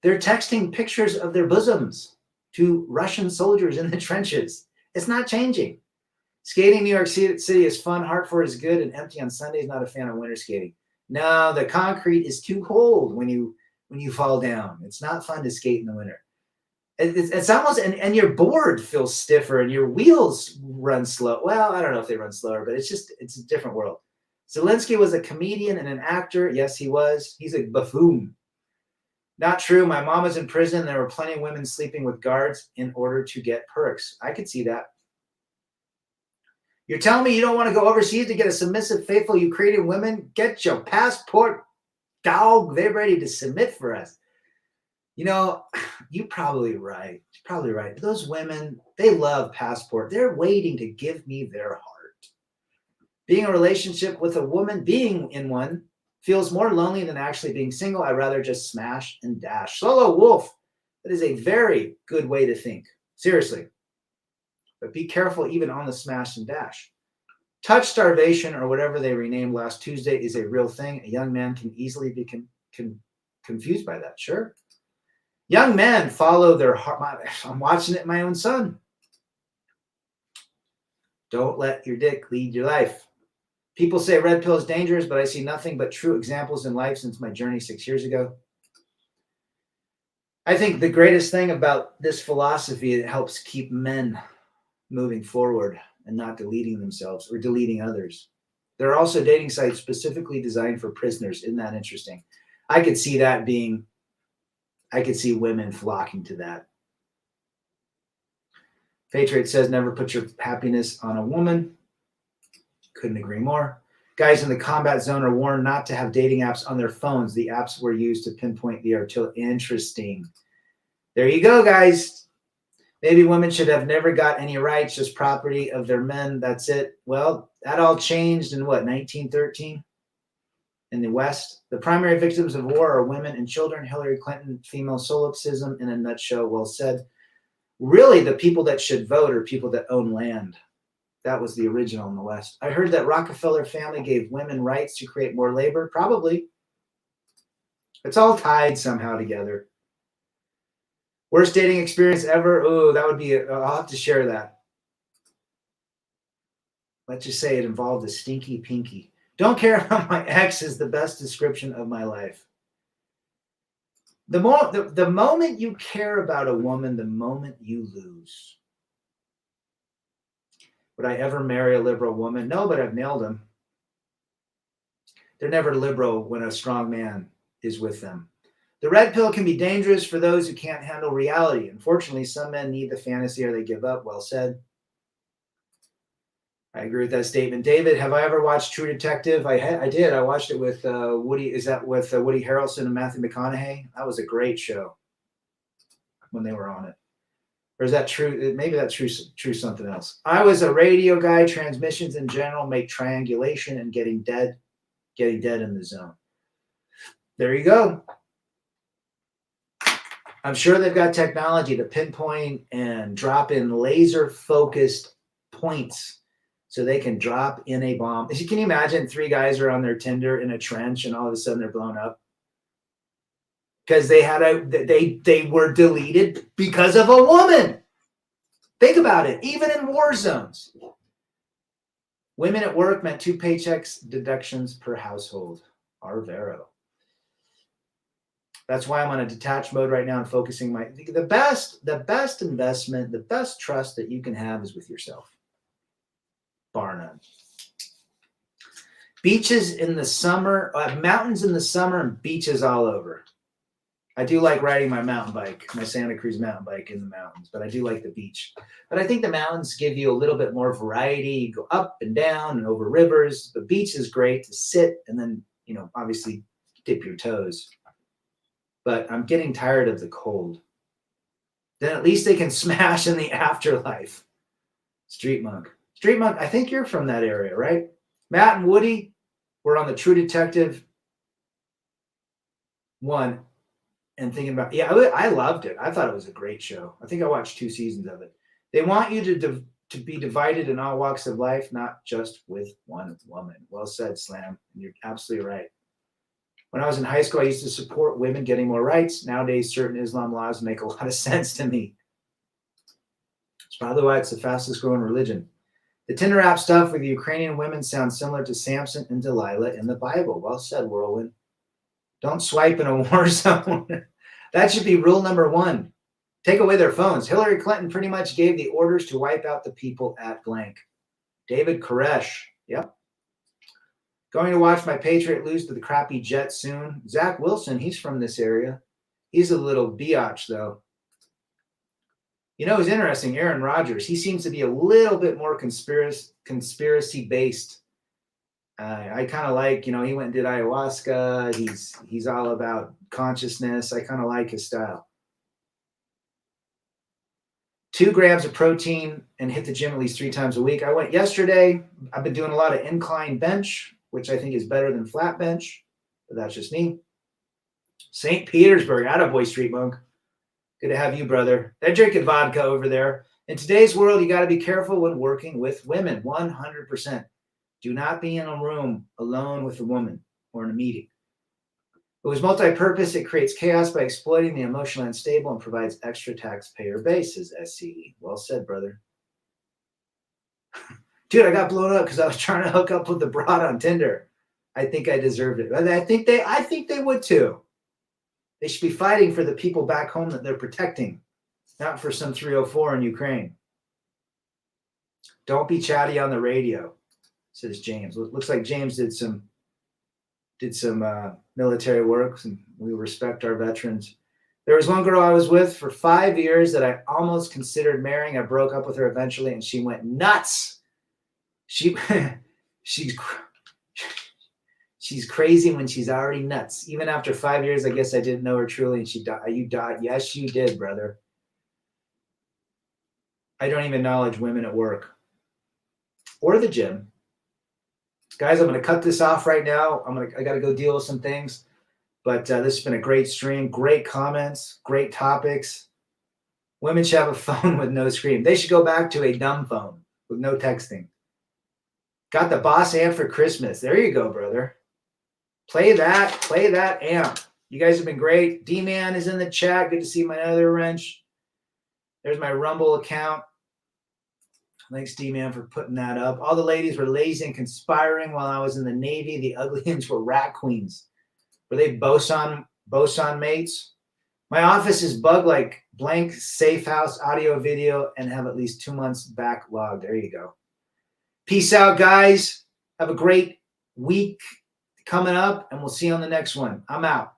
They're texting pictures of their bosoms. to Russian soldiers in the trenches. It's not changing. Skating New York City is fun. Hartford is good and empty on Sundays. Not a fan of winter skating. No, the concrete is too cold when you fall down. It's not fun to skate in the winter. It's almost, and your board feels stiffer and your wheels run slow. Well, I don't know if they run slower, but it's a different world. Zelensky was a comedian and an actor. Yes, he was. He's a buffoon. Not true. My mom was in prison. There were plenty of women sleeping with guards in order to get perks. I could see that. You're telling me you don't want to go overseas to get a submissive, faithful Ukrainian woman? Get your passport, dog. They're ready to submit for us. You know, you're probably right. You're probably right. Those women, they love passport. They're waiting to give me their heart. Being in a relationship with a woman, being in one, feels more lonely than actually being single. I'd rather just smash and dash. Solo wolf. That is a very good way to think. Seriously. But be careful even on the smash and dash. Touch starvation, or whatever they renamed last Tuesday, is a real thing. A young man can easily be confused by that. Sure. Young men follow their heart. I'm watching it in my own son. Don't let your dick lead your life. People say red pill is dangerous, but I see nothing but true examples in life since my journey 6 years ago. I think the greatest thing about this philosophy, it helps keep men moving forward and not deleting themselves or deleting others. There are also dating sites specifically designed for prisoners. Isn't that interesting? I could see women flocking to that. Patriot says, never put your happiness on a woman. Couldn't agree more. Guys in the combat zone are warned not to have dating apps on their phones. The apps were used to pinpoint the artillery. Interesting. There you go, guys. Maybe women should have never got any rights, just property of their men. That's it. Well, that all changed in what, 1913? In the West. The primary victims of war are women and children. Hillary Clinton, female solipsism in a nutshell. Well said. Really, the people that should vote are people that own land. That was the original in the West. I heard that Rockefeller family gave women rights to create more labor. Probably. It's all tied somehow together. Worst dating experience ever? Oh, that would be, I'll have to share that. Let's just say it involved a stinky pinky. Don't care about my ex is the best description of my life. The moment you care about a woman, the moment you lose. Would I ever marry a liberal woman? No, but I've nailed them. They're never liberal when a strong man is with them. The red pill can be dangerous for those who can't handle reality. Unfortunately, some men need the fantasy or they give up. Well said. I agree with that statement. David, have I ever watched True Detective? I did. I watched it with Woody. Is that with Woody Harrelson and Matthew McConaughey? That was a great show when they were on it. Or is that true? Maybe that's true something else. I was a radio guy. Transmissions in general make triangulation and getting dead in the zone. There you go. I'm sure they've got technology to pinpoint and drop in laser focused points so they can drop in a bomb. Can you imagine 3 guys are on their Tinder in a trench and all of a sudden they're blown up? Because they were deleted because of a woman. Think about it. Even in war zones. Women at work meant 2 paychecks deductions per household. Arvero. That's why I'm on a detached mode right now and focusing the best investment, the best trust that you can have is with yourself. Bar none. Beaches in the summer, mountains in the summer and beaches all over. I do like riding my mountain bike, my Santa Cruz mountain bike in the mountains, but I do like the beach. But I think the mountains give you a little bit more variety. You go up and down and over rivers. The beach is great to sit and then, obviously dip your toes. But I'm getting tired of the cold. Then at least they can smash in the afterlife. Street Monk, I think you're from that area, right? Matt and Woody were on the True Detective 1 and thinking about, I loved it. I thought it was a great show. I think I watched 2 seasons of it. They want you to be divided in all walks of life, not just with one woman. Well said, Slam. And you're absolutely right. When I was in high school, I used to support women getting more rights. Nowadays, certain Islam laws make a lot of sense to me. By the way, it's the fastest growing religion. The Tinder app stuff with the Ukrainian women sounds similar to Samson and Delilah in the Bible. Well said, Whirlwind. Don't swipe in a war zone. That should be rule number 1. Take away their phones. Hillary Clinton pretty much gave the orders to wipe out the people at blank. David Koresh. Yep. Going to watch my Patriot lose to the crappy Jets soon. Zach Wilson, he's from this area. He's a little biatch, though. You know, it's interesting, Aaron Rodgers. He seems to be a little bit more conspiracy-based. I kind of like, he went and did ayahuasca. He's all about consciousness. I kind of like his style. 2 grams of protein and hit the gym at least 3 times a week. I went yesterday. I've been doing a lot of incline bench, which I think is better than flat bench, but that's just me. St. Petersburg, attaboy, Street Monk. Good to have you, brother. They're drinking vodka over there. In today's world, you got to be careful when working with women, 100%. Do not be in a room alone with a woman or in a meeting. It was multi-purpose. It creates chaos by exploiting the emotionally unstable and provides extra taxpayer base, says SCE. Well said, brother. Dude, I got blown up because I was trying to hook up with the broad on Tinder. I think I deserved it. I think they would too. They should be fighting for the people back home that they're protecting, not for some 304 in Ukraine. Don't be chatty on the radio, says James. Looks like James did some military work, and we respect our veterans. There was one girl I was with for 5 years that I almost considered marrying. I broke up with her eventually, and she went nuts. She's crazy when she's already nuts. Even after 5 years, I guess I didn't know her truly, and she died. You died. Yes, you did, brother. I don't even acknowledge women at work or the gym. Guys, I'm going to cut this off right now. I got to go deal with some things. But this has been a great stream. Great comments. Great topics. Women should have a phone with no screen. They should go back to a dumb phone with no texting. Got the Boss amp for Christmas. There you go, brother. Play that amp. You guys have been great. D-Man is in the chat. Good to see my other wrench. There's my Rumble account. Thanks, D-Man, for putting that up. All the ladies were lazy and conspiring while I was in the Navy. The uglians were rat queens. Were they boson mates? My office is bug like blank safe house audio video and have at least 2 months backlogged. There you go. Peace out, guys. Have a great week coming up, and we'll see you on the next one. I'm out.